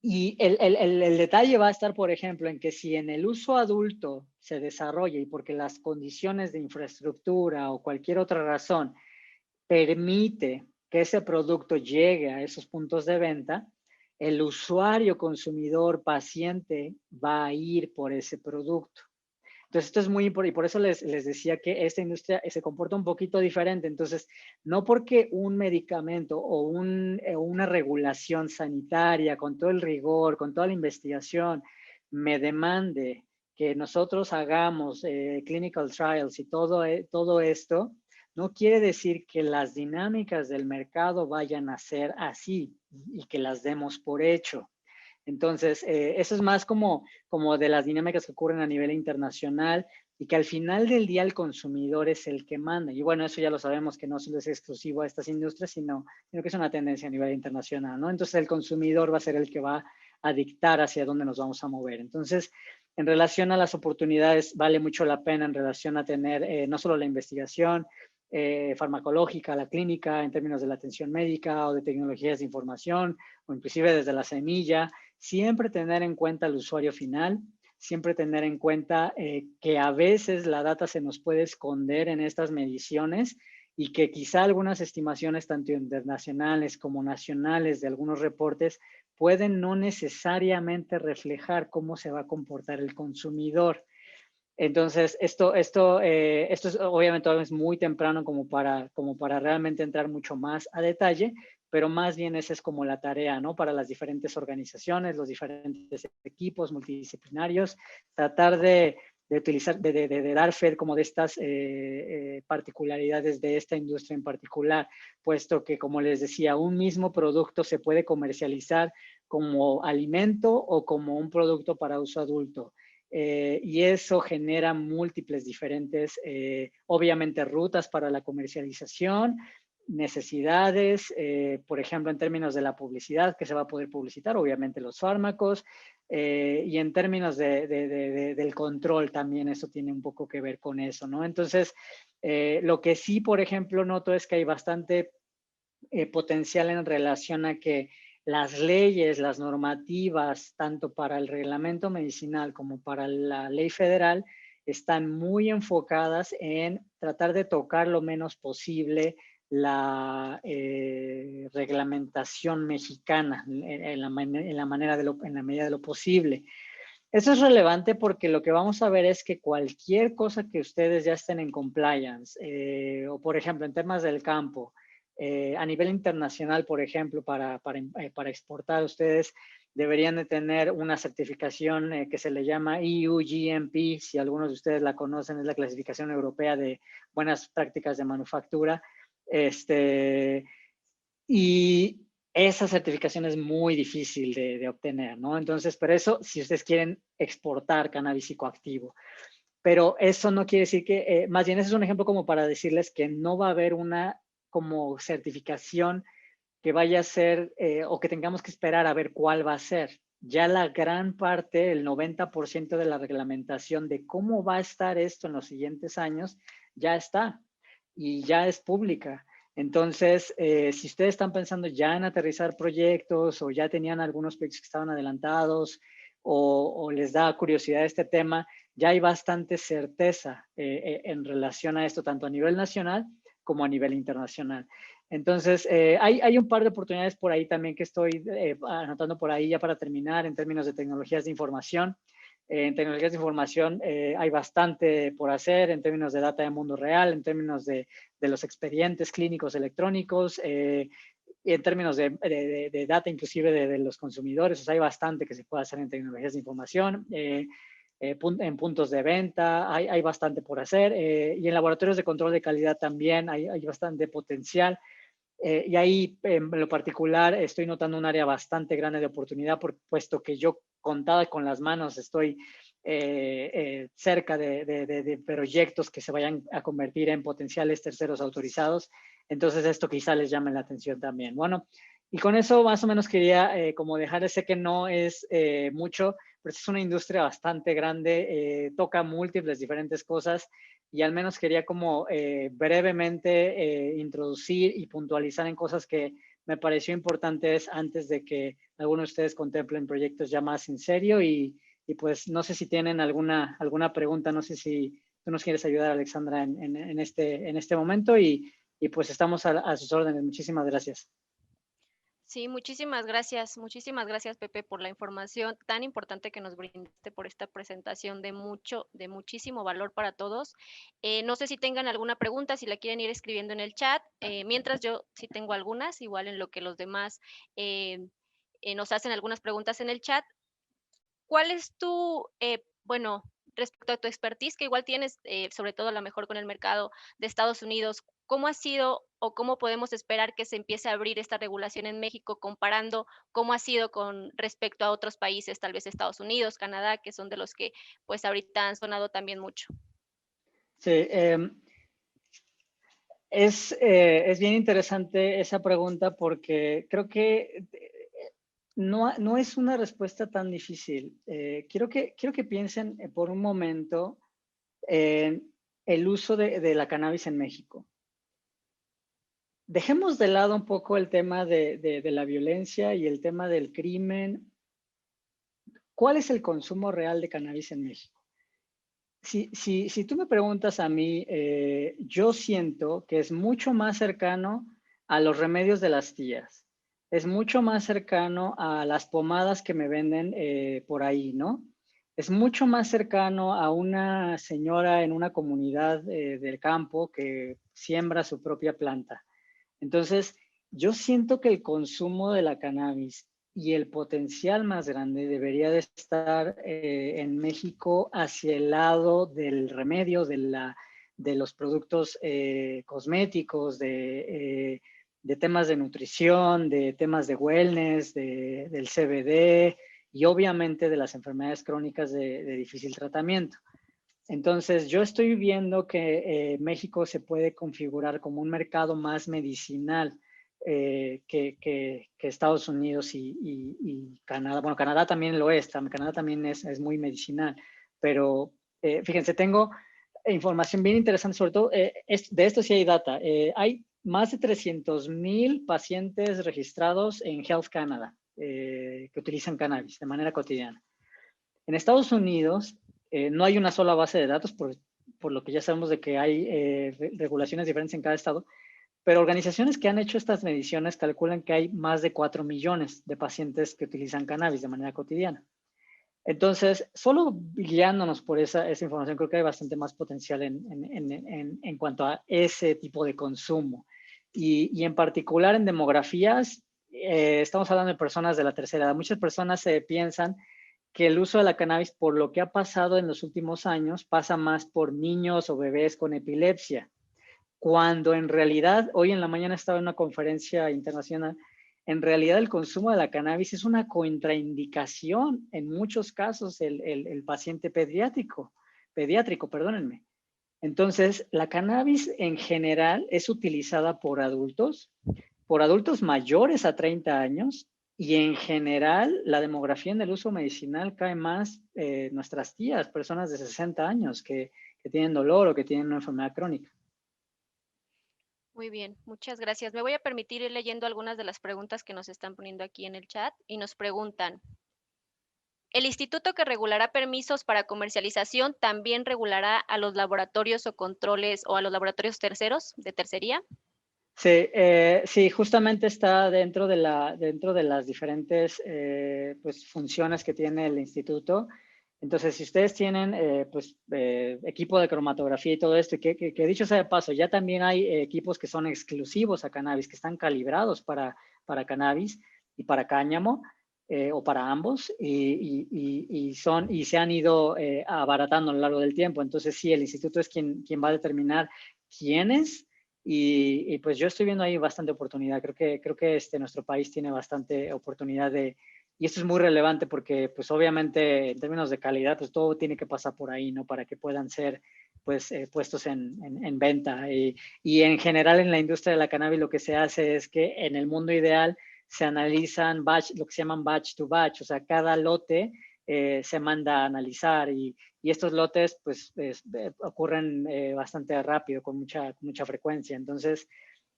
Y el detalle va a estar, por ejemplo, en que si en el uso adulto se desarrolla y porque las condiciones de infraestructura o cualquier otra razón permite que ese producto llegue a esos puntos de venta, el usuario, consumidor, paciente va a ir por ese producto. Entonces, esto es muy importante y por eso les decía que esta industria se comporta un poquito diferente. Entonces, no porque un medicamento o una regulación sanitaria con todo el rigor, con toda la investigación, me demande que nosotros hagamos clinical trials y todo esto, no quiere decir que las dinámicas del mercado vayan a ser así y que las demos por hecho. Entonces, eso es más como de las dinámicas que ocurren a nivel internacional y que al final del día el consumidor es el que manda. Y bueno, eso ya lo sabemos que no solo es exclusivo a estas industrias, sino que es una tendencia a nivel internacional, ¿no? Entonces, el consumidor va a ser el que va a dictar hacia dónde nos vamos a mover. Entonces, en relación a las oportunidades, vale mucho la pena en relación a tener no solo la investigación farmacológica, la clínica, en términos de la atención médica o de tecnologías de información, o inclusive desde la semilla, siempre tener en cuenta al usuario final, siempre tener en cuenta que a veces la data se nos puede esconder en estas mediciones y que quizá algunas estimaciones, tanto internacionales como nacionales, de algunos reportes, pueden no necesariamente reflejar cómo se va a comportar el consumidor. Entonces, esto es obviamente todavía es muy temprano como para realmente entrar mucho más a detalle, pero más bien esa es como la tarea, ¿no? Para las diferentes organizaciones, los diferentes equipos multidisciplinarios, tratar de utilizar, de dar fe como de estas particularidades de esta industria en particular, puesto que, como les decía, un mismo producto se puede comercializar como alimento o como un producto para uso adulto. Y eso genera múltiples diferentes, obviamente, rutas para la comercialización, necesidades, por ejemplo, en términos de la publicidad, que se va a poder publicitar, obviamente los fármacos, y en términos del control también eso tiene un poco que ver con eso, ¿no? Entonces, lo que sí, por ejemplo, noto es que hay bastante potencial en relación a que las leyes, las normativas, tanto para el reglamento medicinal como para la ley federal, están muy enfocadas en tratar de tocar lo menos posible la reglamentación mexicana en la medida de lo posible. Eso es relevante porque lo que vamos a ver es que cualquier cosa que ustedes ya estén en compliance, o por ejemplo en temas del campo, A nivel internacional, por ejemplo, para exportar, ustedes deberían de tener una certificación que se le llama EU GMP, si algunos de ustedes la conocen, es la clasificación europea de buenas prácticas de manufactura. Y esa certificación es muy difícil de obtener, ¿no? Entonces, por eso, si ustedes quieren exportar cannabis psicoactivo, pero eso no quiere decir que, más bien ese es un ejemplo como para decirles que no va a haber una como certificación que vaya a ser o que tengamos que esperar a ver cuál va a ser. Ya la gran parte, el 90% de la reglamentación de cómo va a estar esto en los siguientes años, ya está y ya es pública. Entonces, si ustedes están pensando ya en aterrizar proyectos o ya tenían algunos proyectos que estaban adelantados o les da curiosidad este tema, ya hay bastante certeza en relación a esto, tanto a nivel nacional como a nivel internacional. Entonces, hay un par de oportunidades por ahí también que estoy anotando por ahí ya para terminar en términos de tecnologías de información. En tecnologías de información hay bastante por hacer en términos de data de mundo real, en términos de los expedientes clínicos electrónicos, y en términos de data inclusive de los consumidores. O sea, hay bastante que se puede hacer en tecnologías de información. En puntos de venta, hay bastante por hacer. Y en laboratorios de control de calidad también hay bastante potencial. Y ahí, en lo particular, estoy notando un área bastante grande de oportunidad, puesto que yo, contada con las manos, estoy cerca de proyectos que se vayan a convertir en potenciales terceros autorizados. Entonces, esto quizá les llame la atención también. Bueno, y con eso más o menos quería como dejar, sé que no es mucho, pero es una industria bastante grande, toca múltiples diferentes cosas y al menos quería como brevemente introducir y puntualizar en cosas que me pareció importantes antes de que algunos de ustedes contemplen proyectos ya más en serio y pues no sé si tienen alguna pregunta, no sé si tú nos quieres ayudar, Alexandra, en este momento y pues estamos a sus órdenes. Muchísimas gracias. Sí, muchísimas gracias, Pepe, por la información tan importante que nos brindaste por esta presentación de muchísimo valor para todos. No sé si tengan alguna pregunta, si la quieren ir escribiendo en el chat, mientras yo sí tengo algunas, igual en lo que los demás eh, nos hacen algunas preguntas en el chat. ¿Cuál es bueno, respecto a tu expertise que igual tienes, sobre todo a lo mejor con el mercado de Estados Unidos, cómo ha sido o cómo podemos esperar que se empiece a abrir esta regulación en México comparando cómo ha sido con respecto a otros países, tal vez Estados Unidos, Canadá, que son de los que pues ahorita han sonado también mucho? Sí, es bien interesante esa pregunta porque creo que no es una respuesta tan difícil. Quiero que piensen por un momento en el uso de la cannabis en México. Dejemos de lado un poco el tema de la violencia y el tema del crimen. ¿Cuál es el consumo real de cannabis en México? Si tú me preguntas a mí, yo siento que es mucho más cercano a los remedios de las tías. Es mucho más cercano a las pomadas que me venden por ahí, ¿no? Es mucho más cercano a una señora en una comunidad del campo que siembra su propia planta. Entonces, yo siento que el consumo de la cannabis y el potencial más grande debería de estar en México hacia el lado del remedio, de los productos cosméticos, de temas de nutrición, de temas de wellness, del CBD y obviamente de las enfermedades crónicas de difícil tratamiento. Entonces, yo estoy viendo que México se puede configurar como un mercado más medicinal que Estados Unidos y Canadá. Bueno, Canadá también lo es, Canadá también es muy medicinal, pero fíjense, tengo información bien interesante, sobre todo, de esto sí hay data. Hay más de 300,000 pacientes registrados en Health Canada que utilizan cannabis de manera cotidiana. En Estados Unidos no hay una sola base de datos, por lo que ya sabemos de que hay regulaciones diferentes en cada estado, pero organizaciones que han hecho estas mediciones calculan que hay más de 4 millones de pacientes que utilizan cannabis de manera cotidiana. Entonces, solo guiándonos por esa información, creo que hay bastante más potencial en cuanto a ese tipo de consumo. y en particular en demografías, estamos hablando de personas de la tercera edad. Muchas personas piensan que el uso de la cannabis, por lo que ha pasado en los últimos años, pasa más por niños o bebés con epilepsia, cuando en realidad, hoy en la mañana estaba en una conferencia internacional, en realidad el consumo de la cannabis es una contraindicación en muchos casos el paciente pediátrico, perdónenme. Entonces, la cannabis en general es utilizada por adultos mayores a 30 años, y en general la demografía en el uso medicinal cae más nuestras tías, personas de 60 años que tienen dolor o que tienen una enfermedad crónica. Muy bien, muchas gracias. Me voy a permitir ir leyendo algunas de las preguntas que nos están poniendo aquí en el chat y nos preguntan, ¿el instituto que regulará permisos para comercialización también regulará a los laboratorios o controles o a los laboratorios terceros de tercería? Sí, sí, justamente está dentro de las diferentes pues, funciones que tiene el instituto. Entonces, si ustedes tienen equipo de cromatografía y todo esto, que dicho sea de paso, ya también hay equipos que son exclusivos a cannabis, que están calibrados para cannabis y para cáñamo, o para ambos, y se han ido abaratando a lo largo del tiempo. Entonces, sí, el instituto es quien va a determinar quiénes. Y pues yo estoy viendo ahí bastante oportunidad. Creo que nuestro país tiene bastante oportunidad y esto es muy relevante porque pues obviamente en términos de calidad pues todo tiene que pasar por ahí, ¿no? Para que puedan ser pues puestos en venta. Y en general en la industria de la cannabis lo que se hace es que en el mundo ideal se analizan lo que se llaman batch to batch, o sea, cada lote se manda a analizar y estos lotes pues ocurren bastante rápido, con mucha frecuencia. Entonces,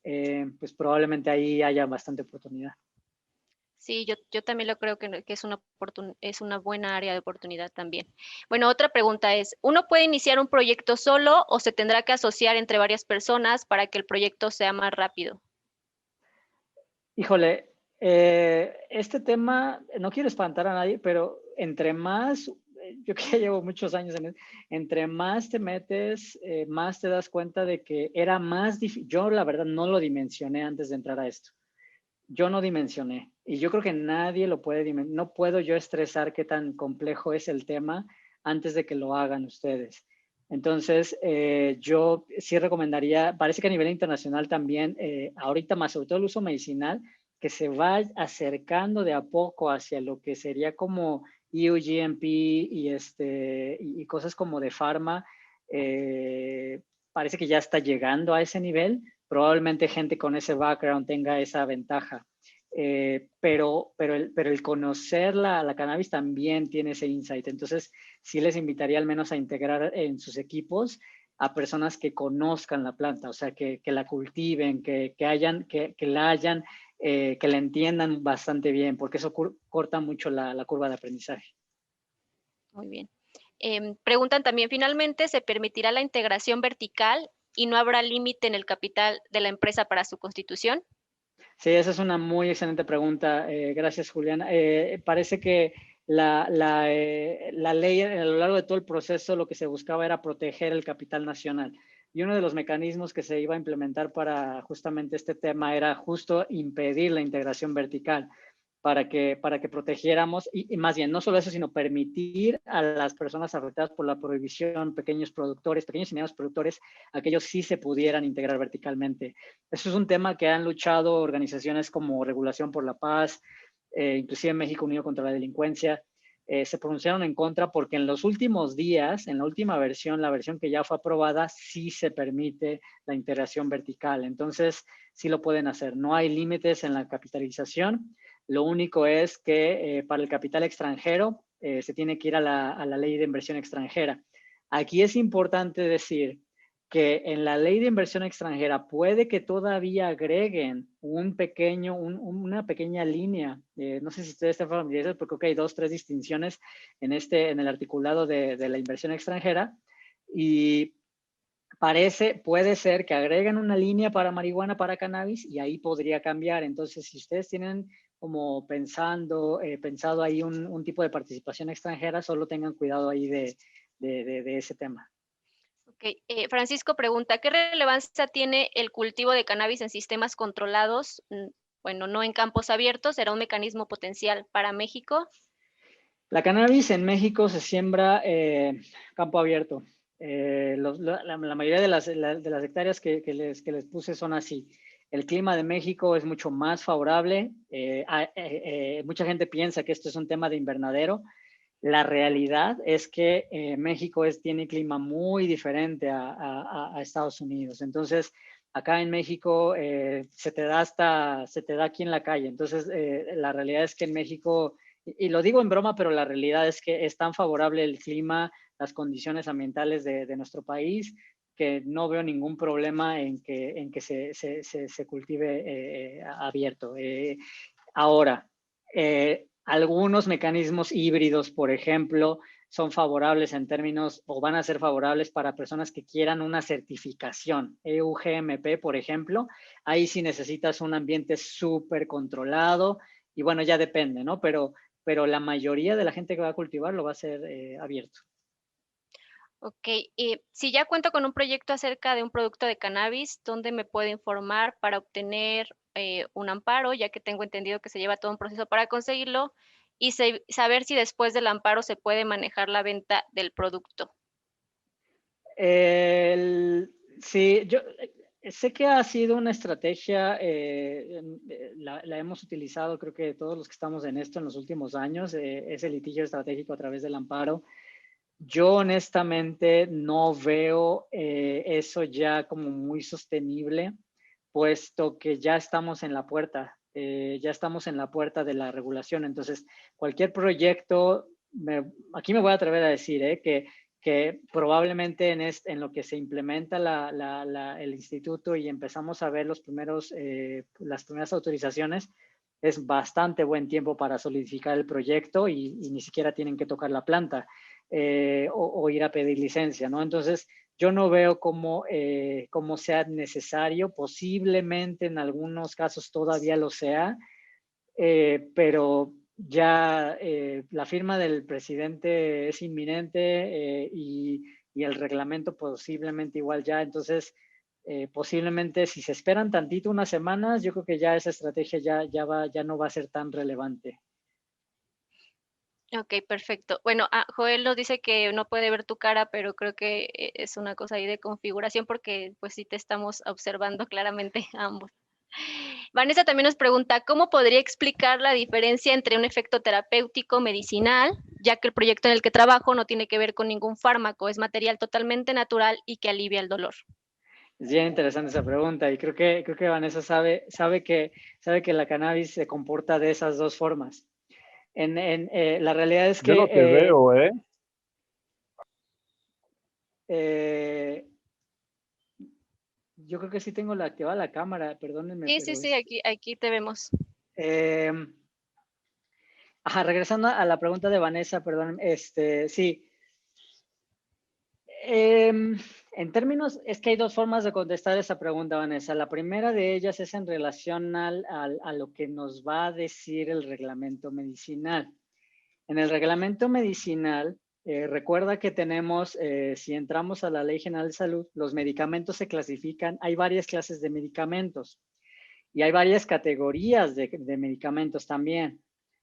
pues probablemente ahí haya bastante oportunidad. Sí, yo también lo creo que es una buena área de oportunidad también. Bueno, otra pregunta es, ¿uno puede iniciar un proyecto solo o se tendrá que asociar entre varias personas para que el proyecto sea más rápido? Híjole, este tema, no quiero espantar a nadie, pero entre más, yo que ya llevo muchos años entre más te metes, más te das cuenta de que era más difícil. Yo la verdad no lo dimensioné antes de entrar a esto. Yo no dimensioné y yo creo que nadie lo puede dimensionar. No puedo yo estresar qué tan complejo es el tema antes de que lo hagan ustedes. Entonces, yo sí recomendaría, parece que a nivel internacional también, ahorita más sobre todo el uso medicinal, que se va acercando de a poco hacia lo que sería como EU-GMP y cosas como de farma. Parece que ya está llegando a ese nivel. Probablemente gente con ese background tenga esa ventaja. Pero el conocer la cannabis también tiene ese insight. Entonces, sí les invitaría al menos a integrar en sus equipos a personas que conozcan la planta, o sea, que la cultiven, que la hayan, que la entiendan bastante bien, porque eso corta mucho la curva de aprendizaje. Muy bien. Preguntan también, finalmente, ¿se permitirá la integración vertical y no habrá límite en el capital de la empresa para su constitución? Sí, esa es una muy excelente pregunta. Gracias, Juliana. Parece que la ley a lo largo de todo el proceso lo que se buscaba era proteger el capital nacional. Y uno de los mecanismos que se iba a implementar para justamente este tema era justo impedir la integración vertical para que protegiéramos, y más bien, no solo eso, sino permitir a las personas afectadas por la prohibición, pequeños y medianos productores, a que ellos sí se pudieran integrar verticalmente. Eso es un tema que han luchado organizaciones como Regulación por la Paz, inclusive México Unido contra la Delincuencia, se pronunciaron en contra porque en los últimos días, en la última versión, la versión que ya fue aprobada, sí se permite la integración vertical. Entonces, sí lo pueden hacer. No hay límites en la capitalización. Lo único es que para el capital extranjero se tiene que ir a la ley de inversión extranjera. Aquí es importante decir que en la ley de inversión extranjera puede que todavía agreguen una pequeña línea. No sé si ustedes están familiarizados porque hay 2, 3 distinciones en el articulado de la inversión extranjera y puede ser que agreguen una línea para marihuana, para cannabis, y ahí podría cambiar. Entonces, si ustedes tienen como pensado ahí un tipo de participación extranjera, solo tengan cuidado ahí de ese tema. Ok, Francisco pregunta, ¿qué relevancia tiene el cultivo de cannabis en sistemas controlados? Bueno, no en campos abiertos, ¿será un mecanismo potencial para México? La cannabis en México se siembra campo abierto. La mayoría de las hectáreas que les puse son así. El clima de México es mucho más favorable. Mucha gente piensa que esto es un tema de invernadero. La realidad es que México tiene clima muy diferente a Estados Unidos. Entonces, acá en México se te da aquí en la calle. Entonces, la realidad es que en México, y lo digo en broma, pero la realidad es que es tan favorable el clima, las condiciones ambientales de nuestro país, que no veo ningún problema en que se cultive abierto. Ahora, algunos mecanismos híbridos, por ejemplo, son favorables en términos o van a ser favorables para personas que quieran una certificación. EU-GMP, por ejemplo, ahí sí necesitas un ambiente súper controlado y bueno, ya depende, ¿no? Pero la mayoría de la gente que va a cultivar lo va a hacer abierto. Ok, si ya cuento con un proyecto acerca de un producto de cannabis, ¿dónde me puedo informar para obtener un amparo, ya que tengo entendido que se lleva todo un proceso para conseguirlo, y saber si después del amparo se puede manejar la venta del producto? Sí, yo sé que ha sido una estrategia, la hemos utilizado creo que todos los que estamos en esto en los últimos años, ese litigio estratégico a través del amparo. Yo honestamente no veo eso ya como muy sostenible, puesto que ya estamos en la puerta, ya estamos en la puerta de la regulación. Entonces, cualquier proyecto, aquí me voy a atrever a decir que probablemente en lo que se implementa el instituto y empezamos a ver las primeras autorizaciones, es bastante buen tiempo para solidificar el proyecto y ni siquiera tienen que tocar la planta. O ir a pedir licencia, ¿no? Entonces, yo no veo cómo sea necesario, posiblemente en algunos casos todavía lo sea, pero ya la firma del presidente es inminente y el reglamento posiblemente igual ya, entonces posiblemente si se esperan tantito unas semanas, yo creo que ya esa estrategia ya no va a ser tan relevante. Ok, perfecto. Bueno, Joel nos dice que no puede ver tu cara, pero creo que es una cosa ahí de configuración porque pues sí te estamos observando claramente a ambos. Vanessa también nos pregunta, ¿cómo podría explicar la diferencia entre un efecto terapéutico medicinal, ya que el proyecto en el que trabajo no tiene que ver con ningún fármaco, es material totalmente natural y que alivia el dolor? Es bien interesante esa pregunta y creo que Vanessa sabe que la cannabis se comporta de esas dos formas. La realidad es Yo que lo que veo, yo creo que sí tengo activada la cámara, perdónenme, Sí, sí, pero sí, aquí te vemos. eh, regresando a la pregunta de Vanessa, perdón, sí. En términos, es que hay dos formas de contestar esa pregunta, Vanessa. La primera de ellas es en relación a lo que nos va a decir el reglamento medicinal. En el reglamento medicinal, recuerda que tenemos, si entramos a la Ley General de Salud, los medicamentos se clasifican, hay varias clases de medicamentos y hay varias categorías de medicamentos también.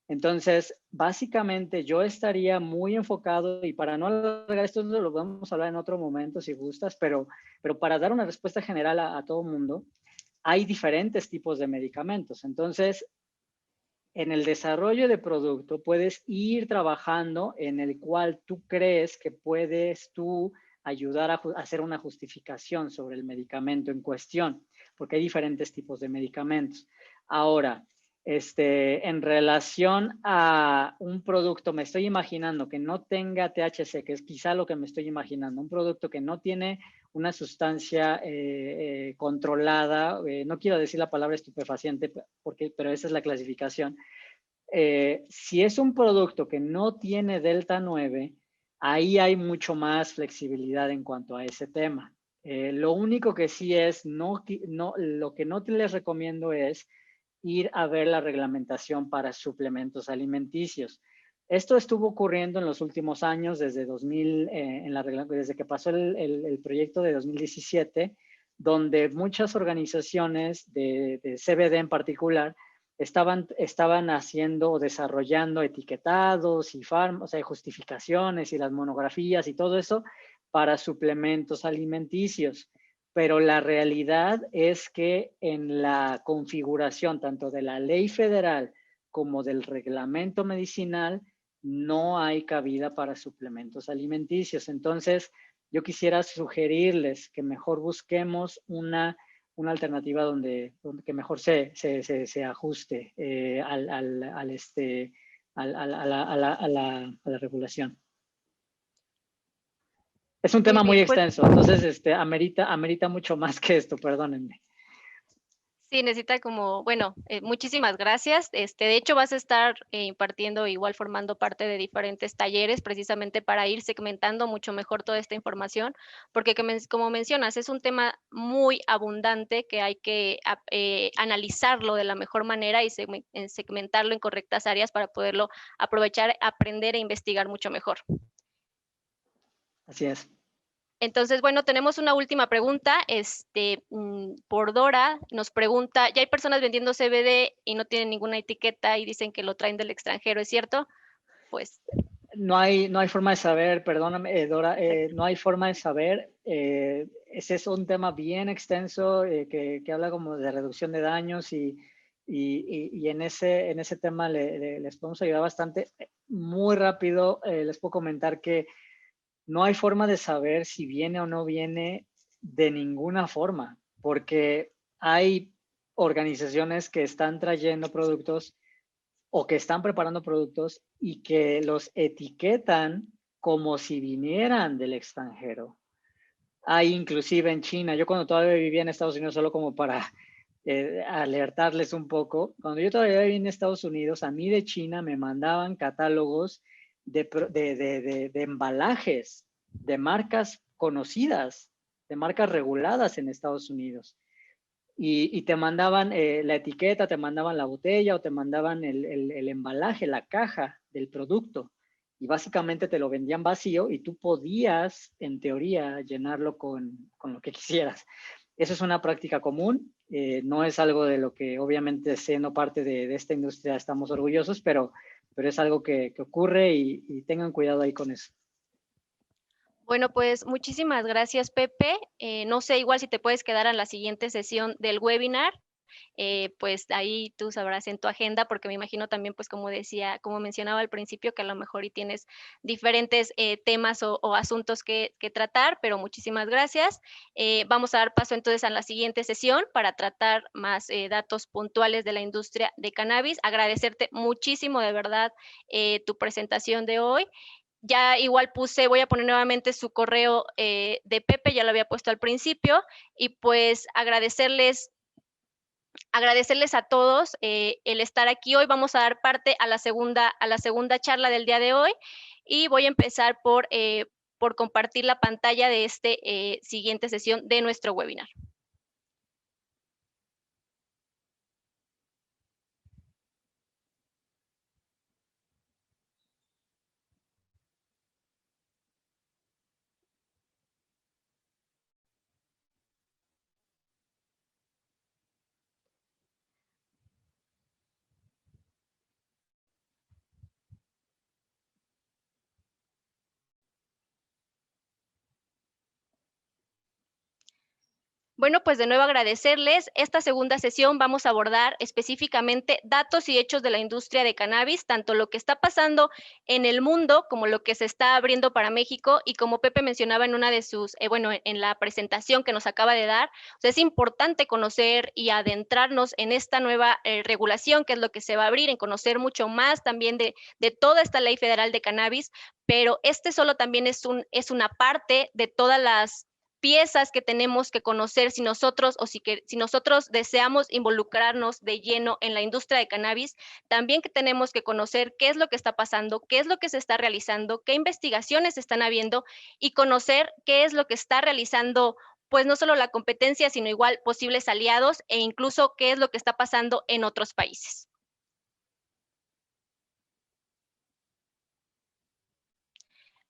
Entonces, básicamente yo estaría muy enfocado y para no alargar esto lo vamos a hablar en otro momento si gustas, pero para dar una respuesta general a todo mundo, hay diferentes tipos de medicamentos. Entonces, en el desarrollo de producto puedes ir trabajando en el cual tú crees que puedes tú ayudar a hacer una justificación sobre el medicamento en cuestión, porque hay diferentes tipos de medicamentos. Ahora, en relación a un producto, me estoy imaginando que no tenga THC, que es quizá lo que me estoy imaginando, un producto que no tiene una sustancia controlada, no quiero decir la palabra estupefaciente, pero esa es la clasificación. Si es un producto que no tiene Delta 9, ahí hay mucho más flexibilidad en cuanto a ese tema. Lo único que sí es, lo que no les recomiendo es ir a ver la reglamentación para suplementos alimenticios. Esto estuvo ocurriendo en los últimos años, desde desde que pasó el proyecto de 2017, donde muchas organizaciones de CBD en particular estaban haciendo o desarrollando etiquetados y justificaciones y las monografías y todo eso para suplementos alimenticios. Pero la realidad es que en la configuración tanto de la ley federal como del reglamento medicinal, no hay cabida para suplementos alimenticios. Entonces, yo quisiera sugerirles que mejor busquemos una alternativa que mejor se ajuste a la regulación. Es un tema muy extenso, entonces amerita mucho más que esto, perdónenme. Sí, necesita como, bueno, muchísimas gracias. De hecho, vas a estar impartiendo, igual formando parte de diferentes talleres, precisamente para ir segmentando mucho mejor toda esta información, porque como mencionas, es un tema muy abundante que hay que analizarlo de la mejor manera y segmentarlo en correctas áreas para poderlo aprovechar, aprender e investigar mucho mejor. Así es. Entonces, bueno, tenemos una última pregunta, por Dora, nos pregunta, ya hay personas vendiendo CBD y no tienen ninguna etiqueta y dicen que lo traen del extranjero, ¿es cierto? Pues. No hay forma de saber, perdóname, Dora, no hay forma de saber. Ese es un tema bien extenso que habla como de reducción de daños y en ese tema les podemos ayudar bastante. Muy rápido, les puedo comentar que no hay forma de saber si viene o no viene de ninguna forma, porque hay organizaciones que están trayendo productos o que están preparando productos y que los etiquetan como si vinieran del extranjero. Hay inclusive en China, yo cuando todavía vivía en Estados Unidos, solo como para alertarles un poco, cuando yo todavía vivía en Estados Unidos, a mí de China me mandaban catálogos de embalajes de marcas conocidas, de marcas reguladas en Estados Unidos. Y te mandaban la etiqueta, te mandaban la botella o te mandaban el embalaje, la caja del producto. Y básicamente te lo vendían vacío y tú podías, en teoría, llenarlo con lo que quisieras. Eso es una práctica común. No es algo de lo que, obviamente, siendo parte de esta industria, estamos orgullosos, pero es algo que ocurre y tengan cuidado ahí con eso. Bueno, pues muchísimas gracias, Pepe. No sé, igual si te puedes quedar a la siguiente sesión del webinar, pues ahí tú sabrás en tu agenda, porque me imagino también, pues como decía, como mencionaba al principio, que a lo mejor y tienes diferentes temas o asuntos que tratar, pero muchísimas gracias. Vamos a dar paso entonces a la siguiente sesión para tratar más datos puntuales de la industria de cannabis. Agradecerte muchísimo, de verdad, tu presentación de hoy. Ya igual voy a poner nuevamente su correo de Pepe, ya lo había puesto al principio, y pues agradecerles a todos el estar aquí hoy. Vamos a dar parte a la segunda charla del día de hoy y voy a empezar por compartir la pantalla de siguiente sesión de nuestro webinar. Bueno, pues de nuevo agradecerles. Esta segunda sesión vamos a abordar específicamente datos y hechos de la industria de cannabis, tanto lo que está pasando en el mundo como lo que se está abriendo para México. Y como Pepe mencionaba en una de sus, en la presentación que nos acaba de dar, o sea, es importante conocer y adentrarnos en esta nueva regulación, que es lo que se va a abrir, en conocer mucho más también de toda esta ley federal de cannabis, pero solo también es una parte de todas las piezas que tenemos que conocer si nosotros deseamos involucrarnos de lleno en la industria de cannabis, también que tenemos que conocer qué es lo que está pasando, qué es lo que se está realizando, qué investigaciones están habiendo y conocer qué es lo que está realizando, pues no solo la competencia, sino igual posibles aliados e incluso qué es lo que está pasando en otros países.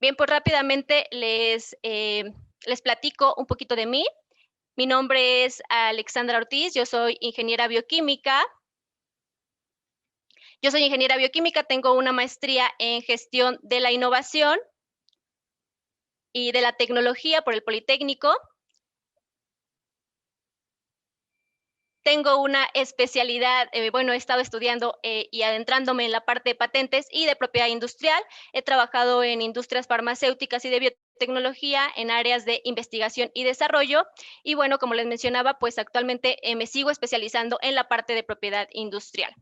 Bien, pues rápidamente les platico un poquito de mí. Mi nombre es Alexandra Ortiz, yo soy ingeniera bioquímica. Tengo una maestría en gestión de la innovación y de la tecnología por el Politécnico. Tengo una especialidad, he estado estudiando y adentrándome en la parte de patentes y de propiedad industrial. He trabajado en industrias farmacéuticas y de biotecnología en áreas de investigación y desarrollo. Y bueno, como les mencionaba, pues actualmente me sigo especializando en la parte de propiedad industrial.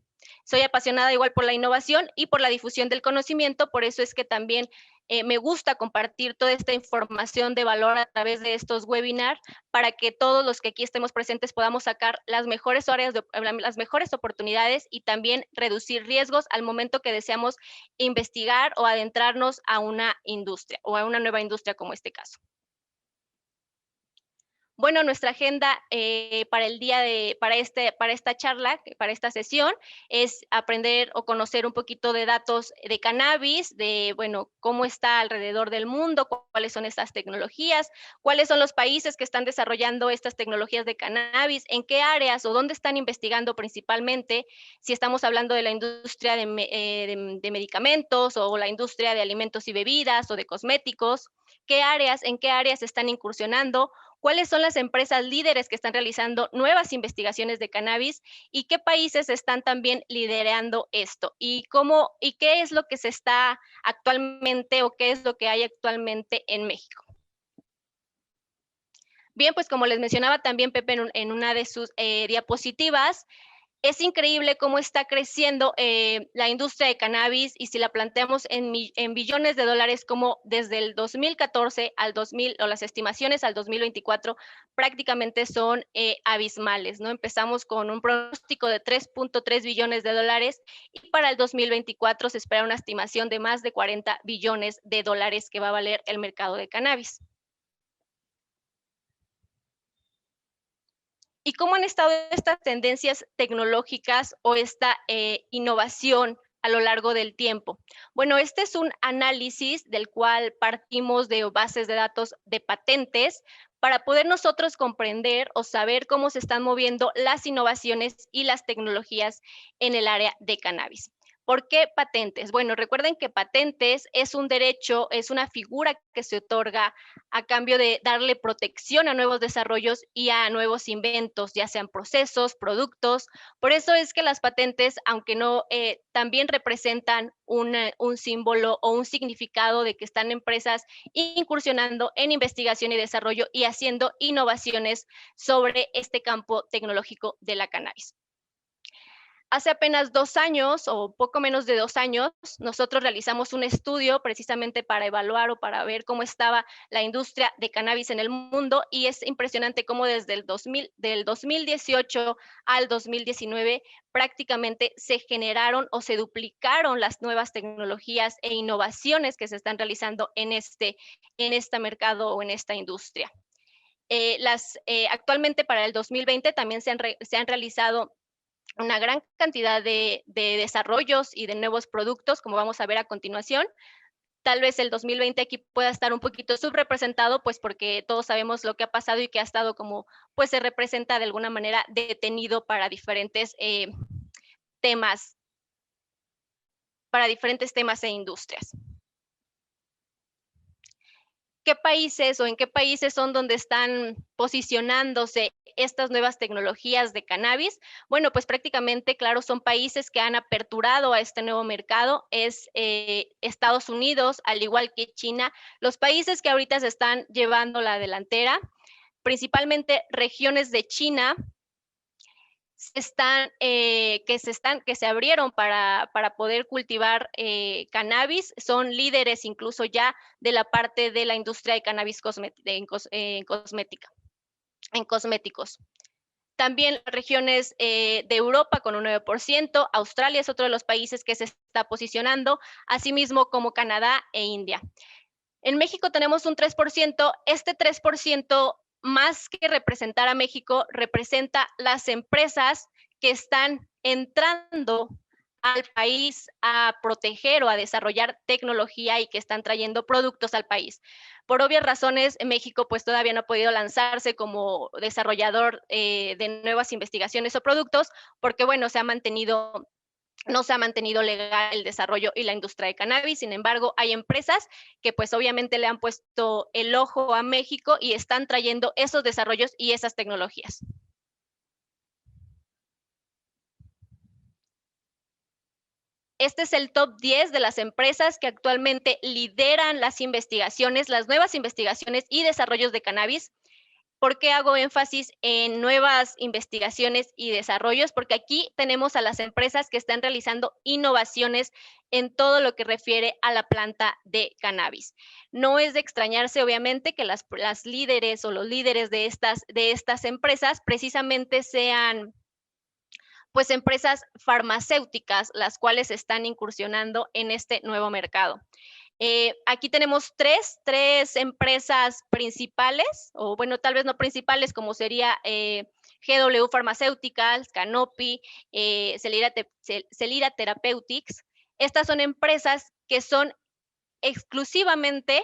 Soy apasionada igual por la innovación y por la difusión del conocimiento, por eso es que también me gusta compartir toda esta información de valor a través de estos webinars para que todos los que aquí estemos presentes podamos sacar las mejores las mejores oportunidades y también reducir riesgos al momento que deseamos investigar o adentrarnos a una industria o a una nueva industria como este caso. Bueno, nuestra agenda para el día para esta charla, para esta sesión, es aprender o conocer un poquito de datos de cannabis, de, bueno, cómo está alrededor del mundo, cuáles son estas tecnologías, cuáles son los países que están desarrollando estas tecnologías de cannabis, en qué áreas o dónde están investigando principalmente, si estamos hablando de la industria de medicamentos o la industria de alimentos y bebidas o de cosméticos, en qué áreas están incursionando, cuáles son las empresas líderes que están realizando nuevas investigaciones de cannabis y qué países están también liderando esto y qué es lo que se está actualmente o qué es lo que hay actualmente en México. Bien, pues como les mencionaba también Pepe en una de sus diapositivas, es increíble cómo está creciendo la industria de cannabis y si la planteamos en billones de dólares, como desde el 2014 al 2000, o las estimaciones al 2024, prácticamente son abismales, ¿no? Empezamos con un pronóstico de 3.3 billones de dólares y para el 2024 se espera una estimación de más de 40 billones de dólares que va a valer el mercado de cannabis. ¿Y cómo han estado estas tendencias tecnológicas o esta innovación a lo largo del tiempo? Bueno, este es un análisis del cual partimos de bases de datos de patentes para poder nosotros comprender o saber cómo se están moviendo las innovaciones y las tecnologías en el área de cannabis. ¿Por qué patentes? Bueno, recuerden que patentes es un derecho, es una figura que se otorga a cambio de darle protección a nuevos desarrollos y a nuevos inventos, ya sean procesos, productos. Por eso es que las patentes, aunque no, también representan un símbolo o un significado de que están empresas incursionando en investigación y desarrollo y haciendo innovaciones sobre este campo tecnológico de la cannabis. Hace apenas 2 años o poco menos de 2 años, nosotros realizamos un estudio precisamente para evaluar o para ver cómo estaba la industria de cannabis en el mundo y es impresionante cómo desde el 2018 al 2019 prácticamente se generaron o se duplicaron las nuevas tecnologías e innovaciones que se están realizando en este mercado o en esta industria. Actualmente para el 2020 también se han realizado una gran cantidad de desarrollos y de nuevos productos, como vamos a ver a continuación. Tal vez el 2020 aquí pueda estar un poquito subrepresentado, pues porque todos sabemos lo que ha pasado y que ha estado como, pues se representa de alguna manera detenido para diferentes temas e industrias. ¿Qué países o en qué países son donde están posicionándose estas nuevas tecnologías de cannabis? Bueno, pues prácticamente, claro, son países que han aperturado a este nuevo mercado, es Estados Unidos, al igual que China, los países que ahorita se están llevando la delantera, principalmente regiones de China, que se abrieron para poder cultivar cannabis, son líderes incluso ya de la parte de la industria de cannabis en cosméticos. También regiones de Europa con un 9%, Australia es otro de los países que se está posicionando, asimismo como Canadá e India. En México tenemos un 3%, este 3% más que representar a México, representa las empresas que están entrando al país a proteger o a desarrollar tecnología y que están trayendo productos al país. Por obvias razones, México pues todavía no ha podido lanzarse como desarrollador de nuevas investigaciones o productos porque, bueno, no se ha mantenido legal el desarrollo y la industria de cannabis. Sin embargo, hay empresas que pues obviamente le han puesto el ojo a México y están trayendo esos desarrollos y esas tecnologías. Este es el top 10 de las empresas que actualmente lideran las investigaciones, las nuevas investigaciones y desarrollos de cannabis. ¿Por qué hago énfasis en nuevas investigaciones y desarrollos? Porque aquí tenemos a las empresas que están realizando innovaciones en todo lo que refiere a la planta de cannabis. No es de extrañarse, obviamente, que las líderes o los líderes de estas empresas precisamente sean pues empresas farmacéuticas, las cuales están incursionando en este nuevo mercado. Aquí tenemos tres empresas principales, o bueno, tal vez no principales, como sería GW Pharmaceuticals, Canopy, Celira Therapeutics. Estas son empresas que son exclusivamente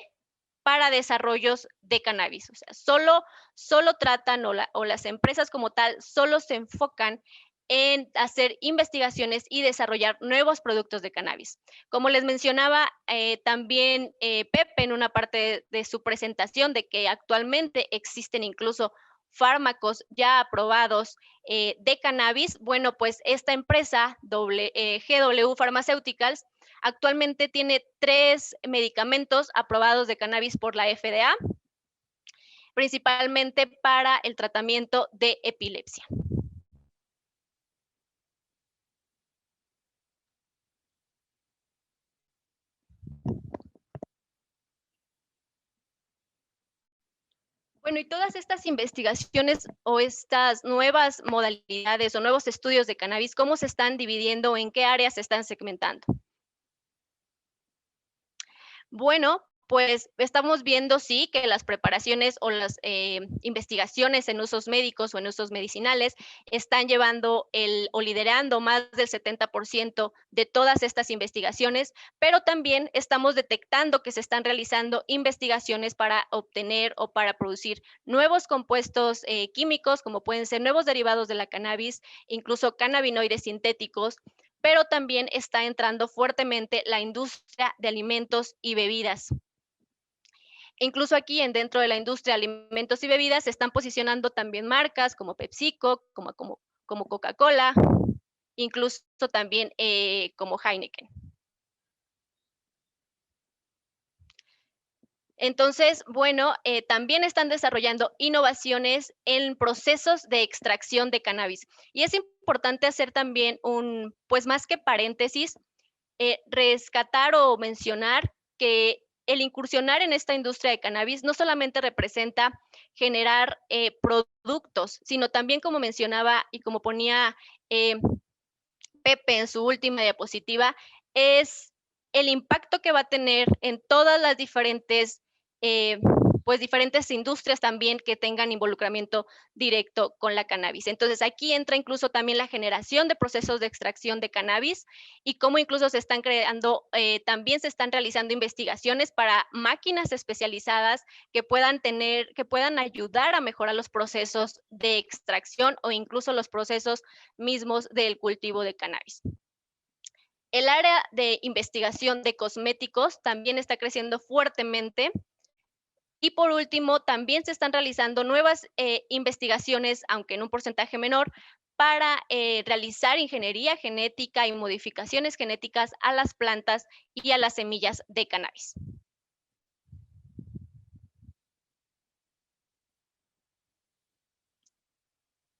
para desarrollos de cannabis. O sea, solo tratan o las empresas como tal solo se enfocan en hacer investigaciones y desarrollar nuevos productos de cannabis. Como les mencionaba también Pepe en una parte de su presentación, de que actualmente existen incluso fármacos ya aprobados de cannabis, bueno, pues esta empresa GW Pharmaceuticals actualmente tiene 3 medicamentos aprobados de cannabis por la FDA, principalmente para el tratamiento de epilepsia. Bueno, y todas estas investigaciones o estas nuevas modalidades o nuevos estudios de cannabis, ¿cómo se están dividiendo? ¿En qué áreas se están segmentando? Bueno, pues estamos viendo, sí, que las preparaciones o las investigaciones en usos médicos o en usos medicinales están llevando o liderando más del 70% de todas estas investigaciones, pero también estamos detectando que se están realizando investigaciones para obtener o para producir nuevos compuestos químicos, como pueden ser nuevos derivados de la cannabis, incluso cannabinoides sintéticos, pero también está entrando fuertemente la industria de alimentos y bebidas. Incluso aquí dentro de la industria de alimentos y bebidas se están posicionando también marcas como PepsiCo, como Coca-Cola, incluso también como Heineken. Entonces, bueno, también están desarrollando innovaciones en procesos de extracción de cannabis. Y es importante hacer también pues más que paréntesis, rescatar o mencionar que el incursionar en esta industria de cannabis no solamente representa generar productos, sino también, como mencionaba y como ponía Pepe en su última diapositiva, es el impacto que va a tener en todas las diferentes industrias también que tengan involucramiento directo con la cannabis. Entonces aquí entra incluso también la generación de procesos de extracción de cannabis y cómo incluso se están creando, también se están realizando investigaciones para máquinas especializadas que puedan ayudar a mejorar los procesos de extracción o incluso los procesos mismos del cultivo de cannabis. El área de investigación de cosméticos también está creciendo fuertemente. Y por último, también se están realizando nuevas investigaciones, aunque en un porcentaje menor, para realizar ingeniería genética y modificaciones genéticas a las plantas y a las semillas de cannabis.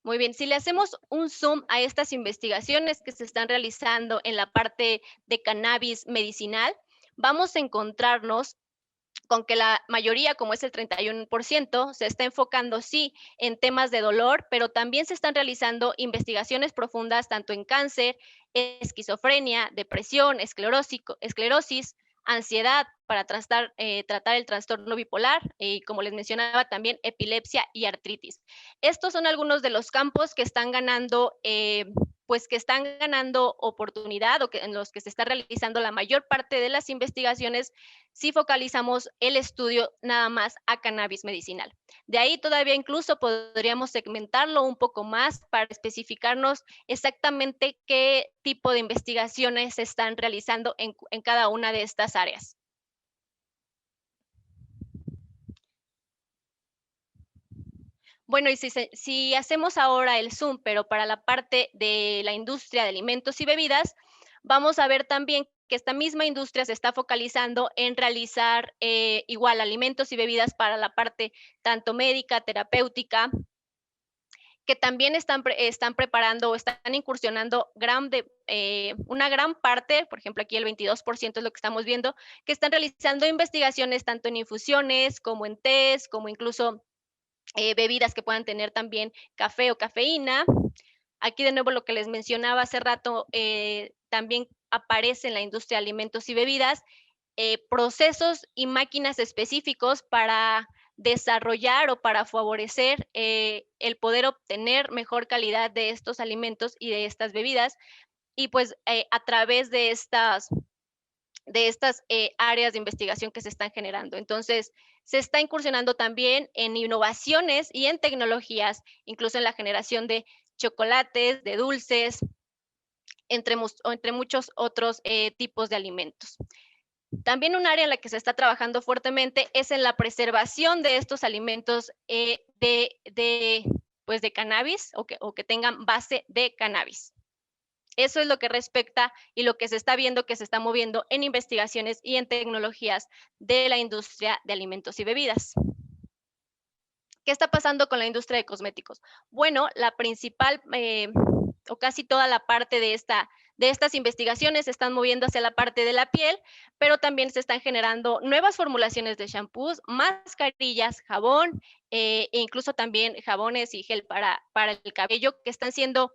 Muy bien, si le hacemos un zoom a estas investigaciones que se están realizando en la parte de cannabis medicinal, vamos a encontrarnos con que la mayoría, como es el 31%, se está enfocando, sí, en temas de dolor, pero también se están realizando investigaciones profundas tanto en cáncer, esquizofrenia, depresión, esclerosis, ansiedad para tratar el trastorno bipolar y, como les mencionaba, también epilepsia y artritis. Estos son algunos de los campos que están ganando pues que están ganando oportunidad o que en los que se está realizando la mayor parte de las investigaciones, si focalizamos el estudio nada más a cannabis medicinal. De ahí todavía incluso podríamos segmentarlo un poco más para especificarnos exactamente qué tipo de investigaciones se están realizando en cada una de estas áreas. Bueno, y si hacemos ahora el zoom, pero para la parte de la industria de alimentos y bebidas, vamos a ver también que esta misma industria se está focalizando en realizar igual alimentos y bebidas para la parte tanto médica, terapéutica, que también están preparando o están incursionando una gran parte, por ejemplo, aquí el 22% es lo que estamos viendo, que están realizando investigaciones tanto en infusiones como en tés, como incluso bebidas que puedan tener también café o cafeína. Aquí de nuevo lo que les mencionaba hace rato, también aparece en la industria de alimentos y bebidas, procesos y máquinas específicos para desarrollar o para favorecer el poder obtener mejor calidad de estos alimentos y de estas bebidas. Y pues a través de estas áreas de investigación que se están generando. Entonces, se está incursionando también en innovaciones y en tecnologías, incluso en la generación de chocolates, de dulces, entre muchos otros tipos de alimentos. También un área en la que se está trabajando fuertemente es en la preservación de estos alimentos pues de cannabis o que tengan base de cannabis. Eso es lo que respecta y lo que se está viendo que se está moviendo en investigaciones y en tecnologías de la industria de alimentos y bebidas. ¿Qué está pasando con la industria de cosméticos? Bueno, la principal o casi toda la parte de estas investigaciones se están moviendo hacia la parte de la piel, pero también se están generando nuevas formulaciones de shampoos, mascarillas, jabón e incluso también jabones y gel para el cabello que están siendo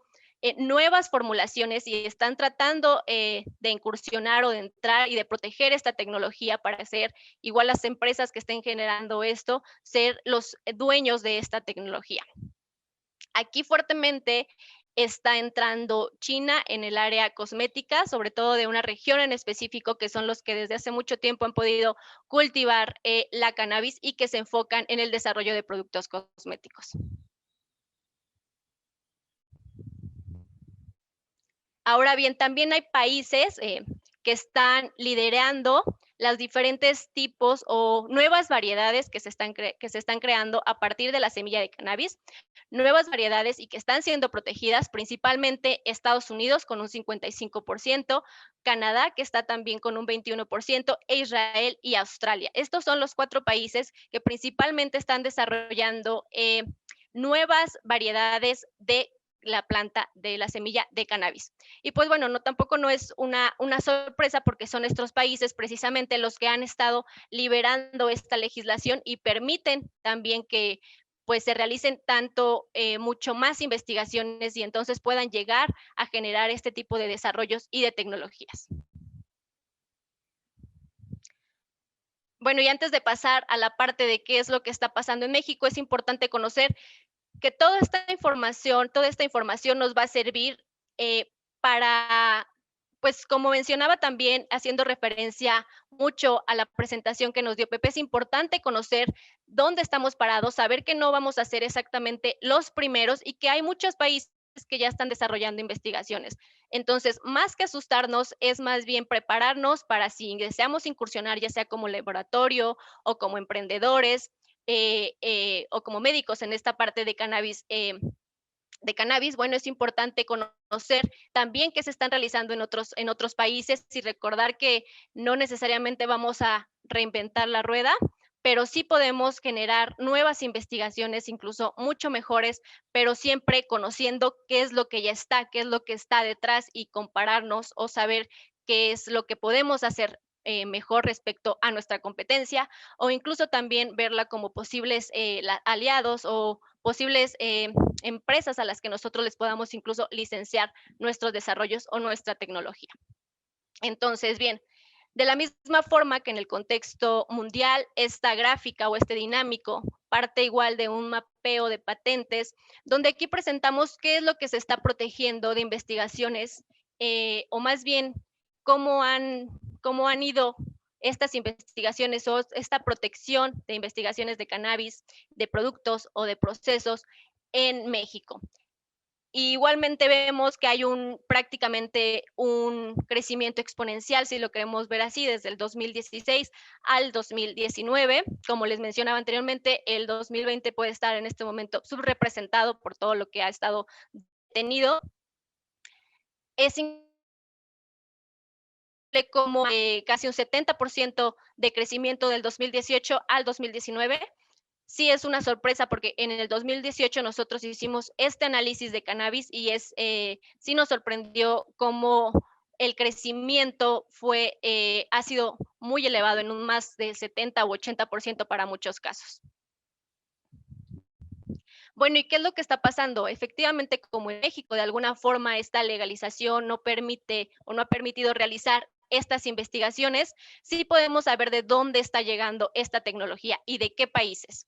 nuevas formulaciones y están tratando de incursionar o de entrar y de proteger esta tecnología para ser igual las empresas que estén generando esto, ser los dueños de esta tecnología. Aquí fuertemente está entrando China en el área cosmética, sobre todo de una región en específico, que son los que desde hace mucho tiempo han podido cultivar la cannabis y que se enfocan en el desarrollo de productos cosméticos. Ahora bien, también hay países que están liderando los diferentes tipos o nuevas variedades que se están creando a partir de la semilla de cannabis, nuevas variedades y que están siendo protegidas, principalmente Estados Unidos con un 55%, Canadá que está también con un 21%, e Israel y Australia. Estos son los 4 países que principalmente están desarrollando nuevas variedades de la planta de la semilla de cannabis. Y pues bueno, tampoco no es una sorpresa porque son estos países precisamente los que han estado liberando esta legislación y permiten también que pues se realicen tanto mucho más investigaciones y entonces puedan llegar a generar este tipo de desarrollos y de tecnologías. Bueno, y antes de pasar a la parte de qué es lo que está pasando en México, es importante conocer que toda esta información nos va a servir para, pues como mencionaba también, haciendo referencia mucho a la presentación que nos dio Pepe, es importante conocer dónde estamos parados, saber que no vamos a ser exactamente los primeros y que hay muchos países que ya están desarrollando investigaciones. Entonces, más que asustarnos, es más bien prepararnos para si deseamos incursionar, ya sea como laboratorio o como emprendedores, o como médicos en esta parte de cannabis, bueno, es importante conocer también qué se están realizando en otros países y recordar que no necesariamente vamos a reinventar la rueda, pero sí podemos generar nuevas investigaciones, incluso mucho mejores, pero siempre conociendo qué es lo que ya está, qué es lo que está detrás y compararnos o saber qué es lo que podemos hacer mejor respecto a nuestra competencia o incluso también verla como posibles aliados o posibles empresas a las que nosotros les podamos incluso licenciar nuestros desarrollos o nuestra tecnología. Entonces, bien, De la misma forma que en el contexto mundial, esta gráfica o este dinámico parte igual de un mapeo de patentes, donde aquí presentamos qué es lo que se está protegiendo de investigaciones, o más bien cómo han ido estas investigaciones o esta protección de investigaciones de cannabis, de productos o de procesos en México. Igualmente vemos que hay prácticamente un crecimiento exponencial, si lo queremos ver así, desde el 2016 al 2019. Como les mencionaba anteriormente, el 2020 puede estar en este momento subrepresentado por todo lo que ha estado detenido. Es como casi un 70% de crecimiento del 2018 al 2019. Sí es una sorpresa porque en el 2018 nosotros hicimos este análisis de cannabis y sí nos sorprendió cómo el crecimiento ha sido muy elevado, en un más del 70 u 80% para muchos casos. Bueno, ¿y qué es lo que está pasando? Efectivamente, como en México, de alguna forma, esta legalización no permite o no ha permitido realizar estas investigaciones, sí podemos saber de dónde está llegando esta tecnología y de qué países.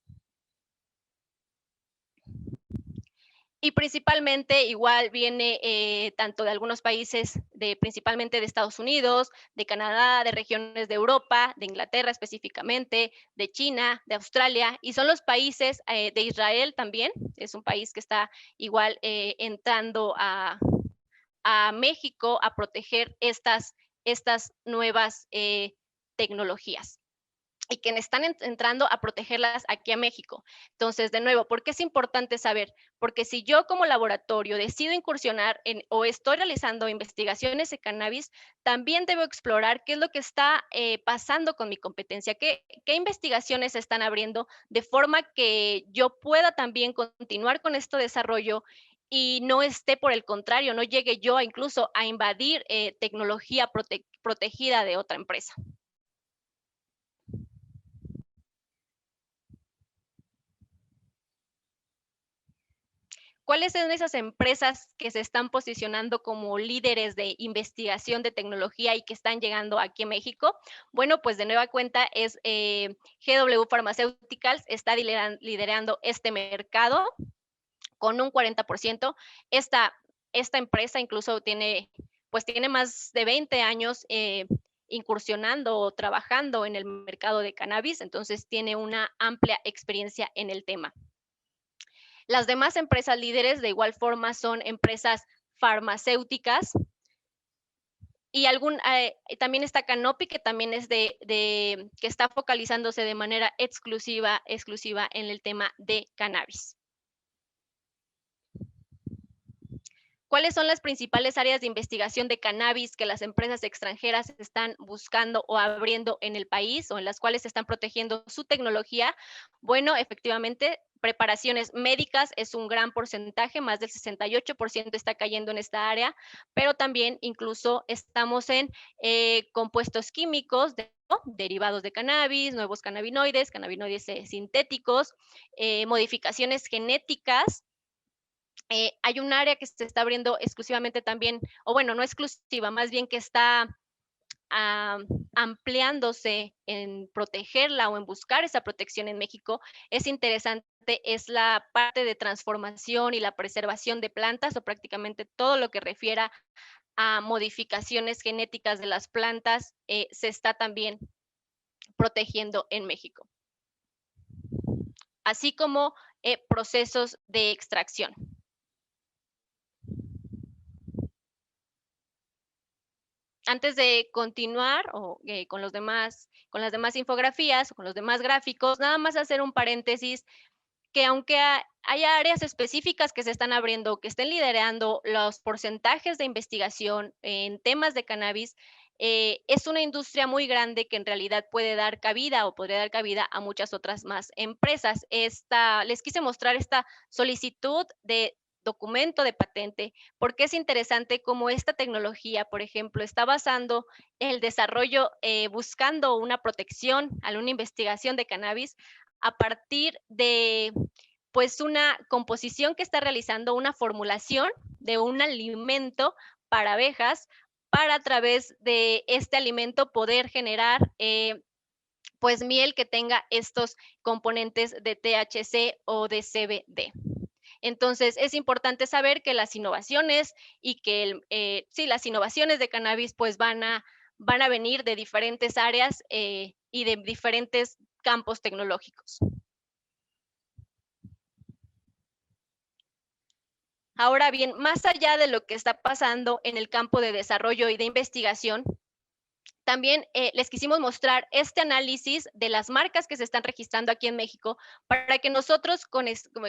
Y principalmente igual viene tanto de algunos países, principalmente de Estados Unidos, de Canadá, de regiones de Europa, de Inglaterra específicamente, de China, de Australia, y son los países de Israel también, es un país que está igual entrando a México a proteger estas nuevas tecnologías y que están entrando a protegerlas aquí a México. Entonces, de nuevo, ¿por qué es importante saber? Porque si yo como laboratorio decido incursionar o estoy realizando investigaciones de cannabis, también debo explorar qué es lo que está pasando con mi competencia, qué investigaciones se están abriendo, de forma que yo pueda también continuar con este desarrollo y no esté, por el contrario, no llegue yo incluso a invadir tecnología protegida de otra empresa. ¿Cuáles son esas empresas que se están posicionando como líderes de investigación de tecnología y que están llegando aquí a México? Bueno, pues de nueva cuenta es GW Pharmaceuticals, está liderando este mercado con un 40%. Esta empresa incluso tiene más de 20 años incursionando o trabajando en el mercado de cannabis, entonces tiene una amplia experiencia en el tema. Las demás empresas líderes de igual forma son empresas farmacéuticas y también está Canopy, que también es que está focalizándose de manera exclusiva en el tema de cannabis. ¿Cuáles son las principales áreas de investigación de cannabis que las empresas extranjeras están buscando o abriendo en el país o en las cuales están protegiendo su tecnología? Bueno, efectivamente, preparaciones médicas es un gran porcentaje, más del 68% está cayendo en esta área, pero también incluso estamos en compuestos químicos, derivados de cannabis, nuevos cannabinoides sintéticos, modificaciones genéticas. Hay un área que se está abriendo exclusivamente también, o bueno, no exclusiva, más bien que está ampliándose en protegerla o en buscar esa protección en México. Es interesante, es la parte de transformación y la preservación de plantas, o prácticamente todo lo que refiera a modificaciones genéticas de las plantas, se está también protegiendo en México. Así como procesos de extracción. Antes de continuar con las demás infografías o con los demás gráficos, nada más hacer un paréntesis que aunque haya áreas específicas que se están abriendo, que estén liderando los porcentajes de investigación en temas de cannabis, es una industria muy grande que en realidad puede dar cabida o podría dar cabida a muchas otras más empresas. Les quise mostrar esta solicitud de documento de patente, porque es interesante cómo esta tecnología, por ejemplo, está basando el desarrollo, buscando una protección a una investigación de cannabis a partir de pues una composición que está realizando, una formulación de un alimento para abejas para a través de este alimento poder generar pues miel que tenga estos componentes de THC o de CBD. Entonces, es importante saber que las innovaciones y que las innovaciones de cannabis pues van a venir de diferentes áreas y de diferentes campos tecnológicos. Ahora bien, más allá de lo que está pasando en el campo de desarrollo y de investigación, también les quisimos mostrar este análisis de las marcas que se están registrando aquí en México para que nosotros,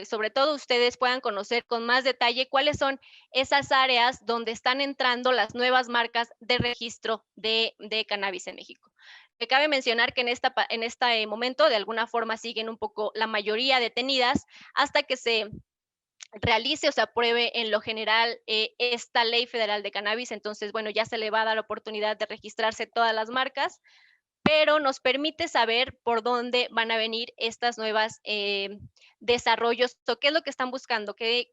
sobre todo ustedes, puedan conocer con más detalle cuáles son esas áreas donde están entrando las nuevas marcas de registro de cannabis en México. Me cabe mencionar que en este momento de alguna forma siguen un poco la mayoría detenidas hasta que se realice o se apruebe en lo general esta ley federal de cannabis. Entonces, bueno, ya se le va a dar la oportunidad de registrarse todas las marcas, pero nos permite saber por dónde van a venir estas nuevas desarrollos, o qué es lo que están buscando, qué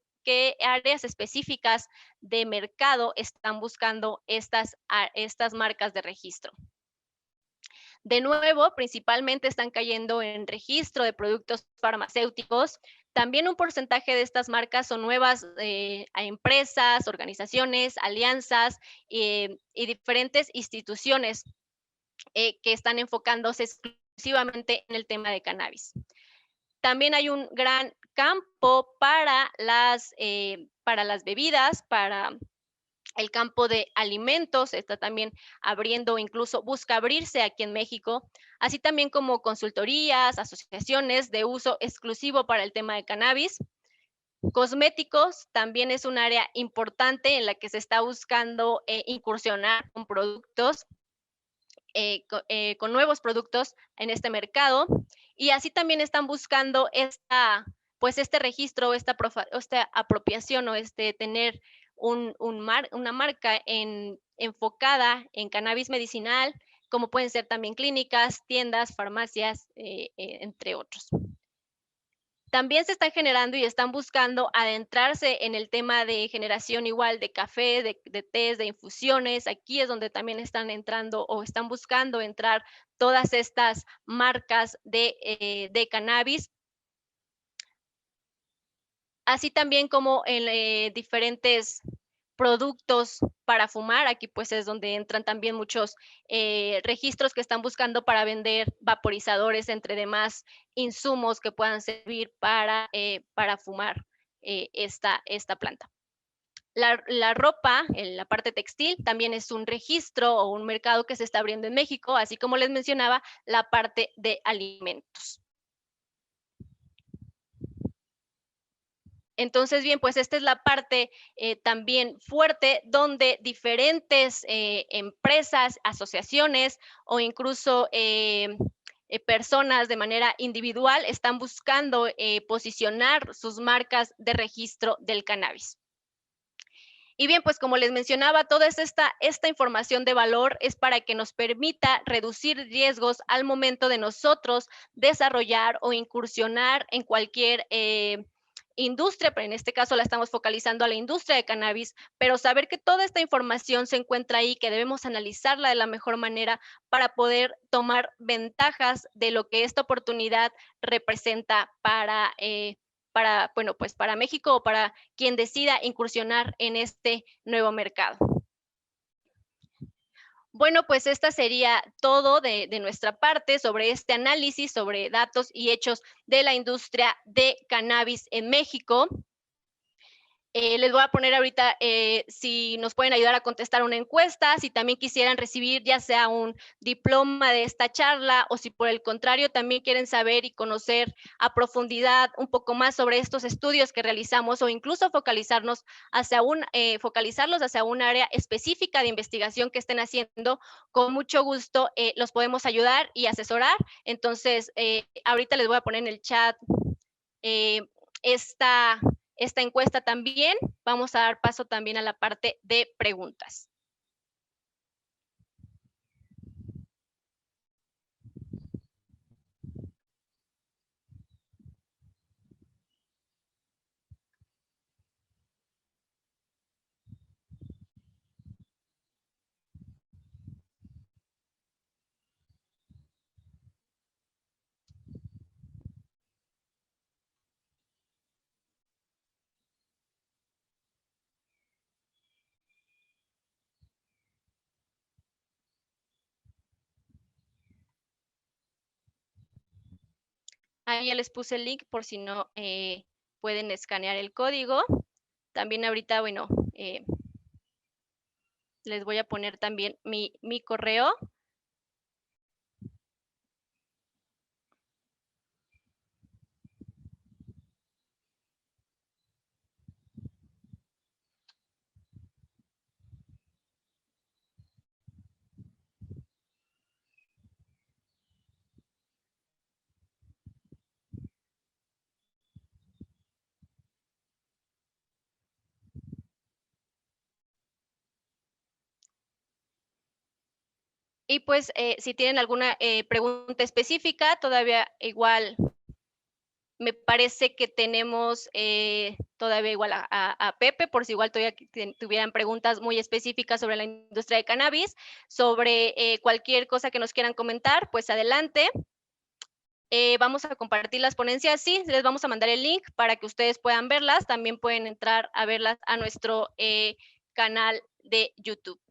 áreas específicas de mercado están buscando estas marcas de registro. De nuevo, principalmente están cayendo en registro de productos farmacéuticos. También un porcentaje de estas marcas son nuevas a empresas, organizaciones, alianzas y diferentes instituciones que están enfocándose exclusivamente en el tema de cannabis. También hay un gran campo para las bebidas, para el campo de alimentos, está también abriendo, incluso busca abrirse aquí en México, así también como consultorías, asociaciones de uso exclusivo para el tema de cannabis. Cosméticos también es un área importante en la que se está buscando incursionar con productos, con nuevos productos en este mercado, y así también están buscando este registro, esta apropiación o tener una marca enfocada en cannabis medicinal, como pueden ser también clínicas, tiendas, farmacias, entre otros. También se están generando y están buscando adentrarse en el tema de generación igual de café, de tés, de infusiones. Aquí es donde también están entrando o están buscando entrar todas estas marcas de cannabis. Así también como en diferentes productos para fumar. Aquí pues es donde entran también muchos registros que están buscando para vender vaporizadores, entre demás insumos que puedan servir para fumar esta planta. La ropa, la parte textil, también es un registro o un mercado que se está abriendo en México, así como les mencionaba, la parte de alimentos. Entonces, bien, pues esta es la parte también fuerte donde diferentes empresas, asociaciones o incluso personas de manera individual están buscando posicionar sus marcas de registro del cannabis. Y bien, pues como les mencionaba, toda esta información de valor es para que nos permita reducir riesgos al momento de nosotros desarrollar o incursionar en cualquier industria, pero en este caso la estamos focalizando a la industria de cannabis, pero saber que toda esta información se encuentra ahí, que debemos analizarla de la mejor manera para poder tomar ventajas de lo que esta oportunidad representa para México o para quien decida incursionar en este nuevo mercado. Bueno, pues esta sería todo de nuestra parte sobre este análisis, sobre datos y hechos de la industria de cannabis en México. Les voy a poner ahorita si nos pueden ayudar a contestar una encuesta, si también quisieran recibir ya sea un diploma de esta charla o si por el contrario también quieren saber y conocer a profundidad un poco más sobre estos estudios que realizamos o incluso focalizarlos hacia un área específica de investigación que estén haciendo, con mucho gusto los podemos ayudar y asesorar. Entonces, ahorita les voy a poner en el chat esta encuesta también. Vamos a dar paso también a la parte de preguntas. Ahí ya les puse el link por si no pueden escanear el código. También ahorita, bueno, les voy a poner también mi correo. Y pues si tienen alguna pregunta específica, todavía igual me parece que tenemos todavía igual a Pepe, por si igual todavía tuvieran preguntas muy específicas sobre la industria de cannabis, sobre cualquier cosa que nos quieran comentar, pues adelante. Vamos a compartir las ponencias, sí, les vamos a mandar el link para que ustedes puedan verlas, también pueden entrar a verlas a nuestro canal de YouTube.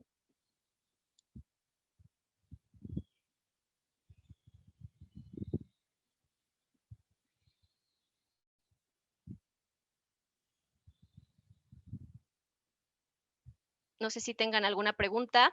No sé si tengan alguna pregunta.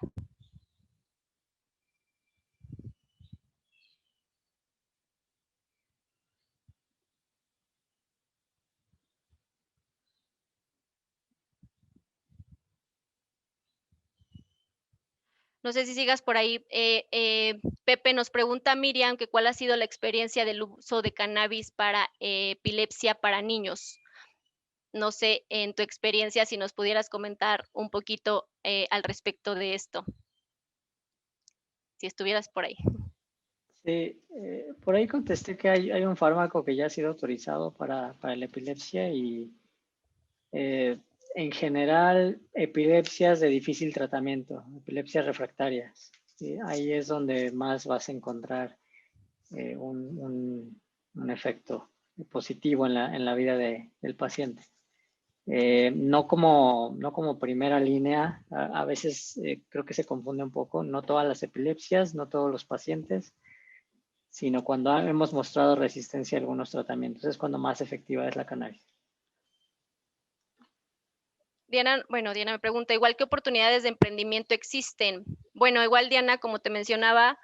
No sé si sigas por ahí. Pepe nos pregunta, Miriam, que cuál ha sido la experiencia del uso de cannabis para epilepsia para niños. No sé, en tu experiencia, si nos pudieras comentar un poquito al respecto de esto, si estuvieras por ahí. Sí, por ahí contesté que hay un fármaco que ya ha sido autorizado para la epilepsia y en general epilepsias de difícil tratamiento, epilepsias refractarias. ¿Sí? Ahí es donde más vas a encontrar un efecto positivo en la vida del paciente. No como primera línea, a veces creo que se confunde un poco, no todas las epilepsias, no todos los pacientes, sino cuando hemos mostrado resistencia a algunos tratamientos, es cuando más efectiva es la cannabis. Diana, bueno, Diana me pregunta, igual, ¿qué oportunidades de emprendimiento existen? Bueno, igual, Diana, como te mencionaba,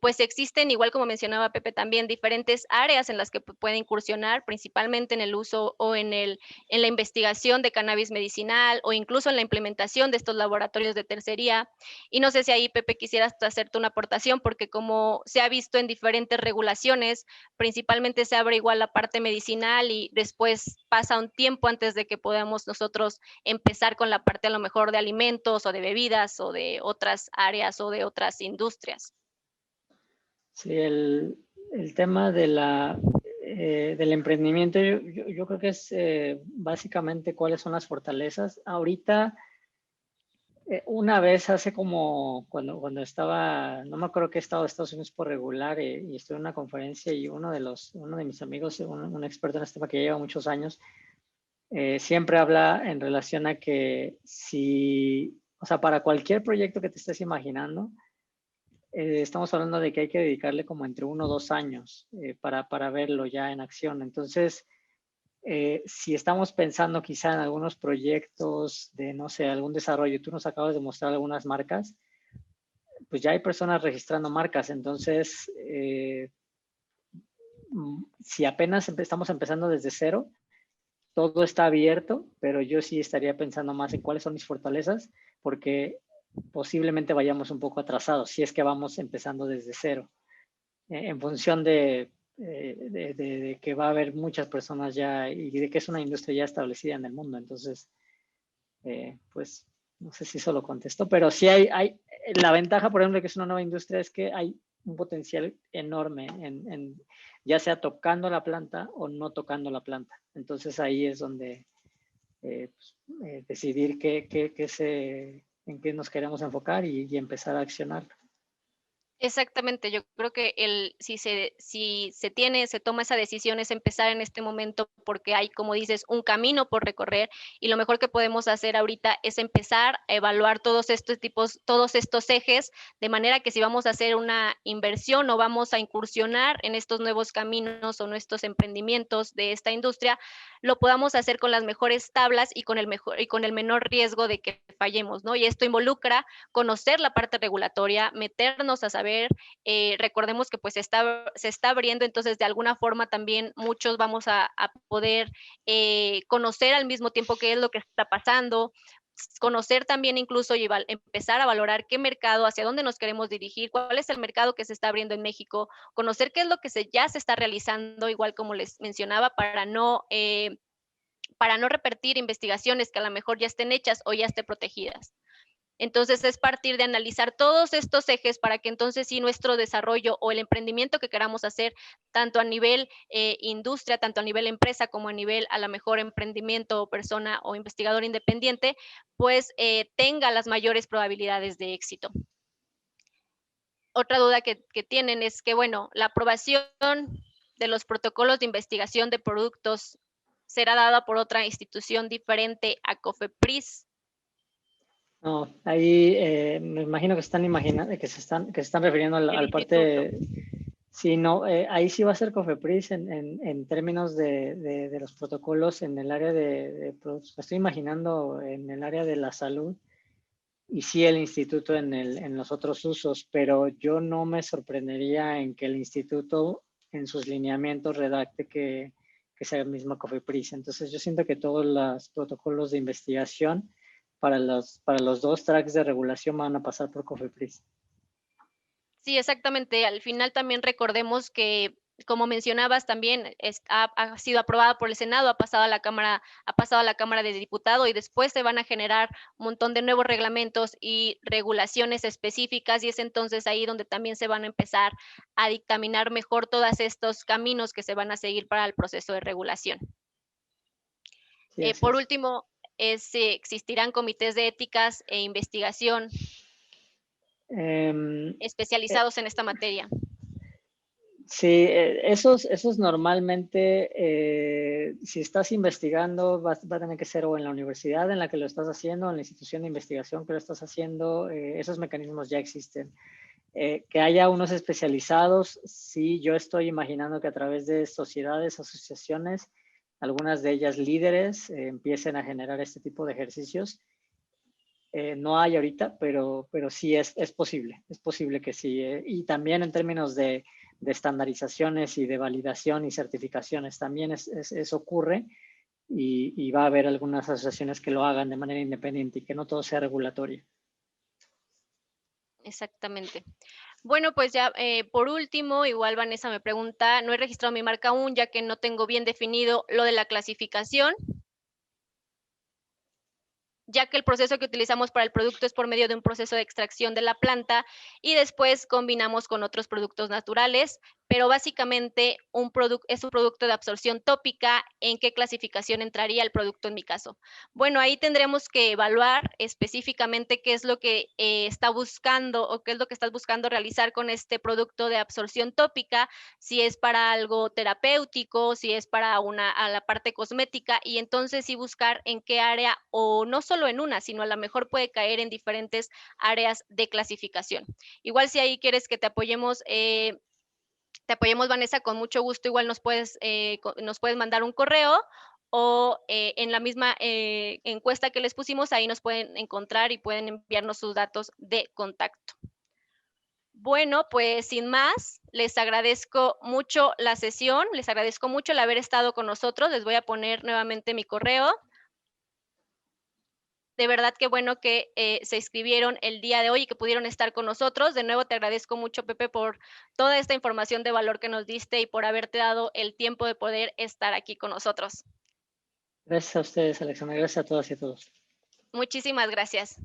pues existen, igual como mencionaba Pepe también, diferentes áreas en las que puede incursionar, principalmente en el uso o en la investigación de cannabis medicinal o incluso en la implementación de estos laboratorios de tercería. Y no sé si ahí, Pepe, quisieras hacerte una aportación, porque como se ha visto en diferentes regulaciones, principalmente se abre igual la parte medicinal y después pasa un tiempo antes de que podamos nosotros empezar con la parte a lo mejor de alimentos o de bebidas o de otras áreas o de otras industrias. Sí, el tema del emprendimiento, yo creo que es básicamente cuáles son las fortalezas. Ahorita, una vez hace como cuando estaba, no me acuerdo qué estado de Estados Unidos por regular, y estuve en una conferencia y uno de mis amigos, un experto en este tema que lleva muchos años, siempre habla en relación a que si, o sea, para cualquier proyecto que te estés imaginando, estamos hablando de que hay que dedicarle como entre 1 o 2 años para verlo ya en acción. Entonces, si estamos pensando quizá en algunos proyectos de, no sé, algún desarrollo, tú nos acabas de mostrar algunas marcas, pues ya hay personas registrando marcas. Entonces, si apenas estamos empezando desde cero, todo está abierto, pero yo sí estaría pensando más en cuáles son mis fortalezas, porque posiblemente vayamos un poco atrasados si es que vamos empezando desde cero. En función de que va a haber muchas personas ya y de que es una industria ya establecida en el mundo. Entonces, pues no sé si eso lo contesto, pero sí hay la ventaja, por ejemplo, de que es una nueva industria es que hay un potencial enorme en ya sea tocando la planta o no tocando la planta. Entonces ahí es donde decidir en qué nos queremos enfocar y empezar a accionar. Exactamente, yo creo que si se toma esa decisión es empezar en este momento porque hay, como dices, un camino por recorrer y lo mejor que podemos hacer ahorita es empezar a evaluar todos estos ejes, de manera que si vamos a hacer una inversión o vamos a incursionar en estos nuevos caminos o nuestros emprendimientos de esta industria, lo podamos hacer con las mejores tablas y con el menor riesgo de que fallemos, ¿no? Y esto involucra conocer la parte regulatoria, meternos a saber, recordemos que pues se está abriendo, entonces de alguna forma también muchos vamos a poder conocer al mismo tiempo qué es lo que está pasando, conocer también incluso y empezar a valorar qué mercado, hacia dónde nos queremos dirigir, cuál es el mercado que se está abriendo en México, conocer qué es lo que ya se está realizando, igual como les mencionaba, para no repetir investigaciones que a lo mejor ya estén hechas o ya estén protegidas. Entonces es partir de analizar todos estos ejes para que entonces sí nuestro desarrollo o el emprendimiento que queramos hacer, tanto a nivel industria, tanto a nivel empresa como a nivel a lo mejor emprendimiento o persona o investigador independiente, pues tenga las mayores probabilidades de éxito. Otra duda que tienen es que, bueno, la aprobación de los protocolos de investigación de productos será dada por otra institución diferente a COFEPRIS. No, ahí me imagino que están imaginando, que se están refiriendo El al instituto. parte, sí, no, ahí sí va a ser COFEPRIS en términos de los protocolos en el área de productos. Me estoy imaginando en el área de la salud y sí el instituto en los otros usos, pero yo no me sorprendería en que el instituto en sus lineamientos redacte que sea el mismo COFEPRIS. Entonces yo siento que todos los protocolos de investigación para los dos tracks de regulación van a pasar por COFEPRIS. Sí, exactamente. Al final también recordemos que, como mencionabas, también ha sido aprobada por el Senado, ha pasado a la Cámara de Diputados y después se van a generar un montón de nuevos reglamentos y regulaciones específicas y es entonces ahí donde también se van a empezar a dictaminar mejor todos estos caminos que se van a seguir para el proceso de regulación. Sí, así Por es. último, existirán comités de éticas e investigación Eh, especializados en esta materia. Sí, esos normalmente, si estás investigando, va a tener que ser o en la universidad en la que lo estás haciendo, o en la institución de investigación que lo estás haciendo, esos mecanismos ya existen. Que haya unos especializados, sí, yo estoy imaginando que a través de sociedades, asociaciones, algunas de ellas líderes, empiecen a generar este tipo de ejercicios. No hay ahorita, pero sí es posible que sí. Y también en términos de estandarizaciones y de validación y certificaciones, también eso ocurre y va a haber algunas asociaciones que lo hagan de manera independiente y que no todo sea regulatorio. Exactamente. Bueno, pues ya por último, igual Vanessa me pregunta, no he registrado mi marca aún, ya que no tengo bien definido lo de la clasificación, ya que el proceso que utilizamos para el producto es por medio de un proceso de extracción de la planta y después combinamos con otros productos naturales, pero básicamente es un producto de absorción tópica. ¿En qué clasificación entraría el producto en mi caso? Bueno, ahí tendremos que evaluar específicamente qué es lo que está buscando o qué es lo que estás buscando realizar con este producto de absorción tópica, si es para algo terapéutico, si es para a la parte cosmética y entonces sí buscar en qué área o no solo en una, sino a lo mejor puede caer en diferentes áreas de clasificación. Igual si ahí quieres que te apoyemos, Vanessa, con mucho gusto, igual nos puedes mandar un correo o en la misma encuesta que les pusimos, ahí nos pueden encontrar y pueden enviarnos sus datos de contacto. Bueno, pues sin más, les agradezco mucho la sesión, les agradezco mucho el haber estado con nosotros, les voy a poner nuevamente mi correo. De verdad que bueno que se inscribieron el día de hoy y que pudieron estar con nosotros. De nuevo te agradezco mucho, Pepe, por toda esta información de valor que nos diste y por haberte dado el tiempo de poder estar aquí con nosotros. Gracias a ustedes, Alexandra. Gracias a todas y a todos. Muchísimas gracias.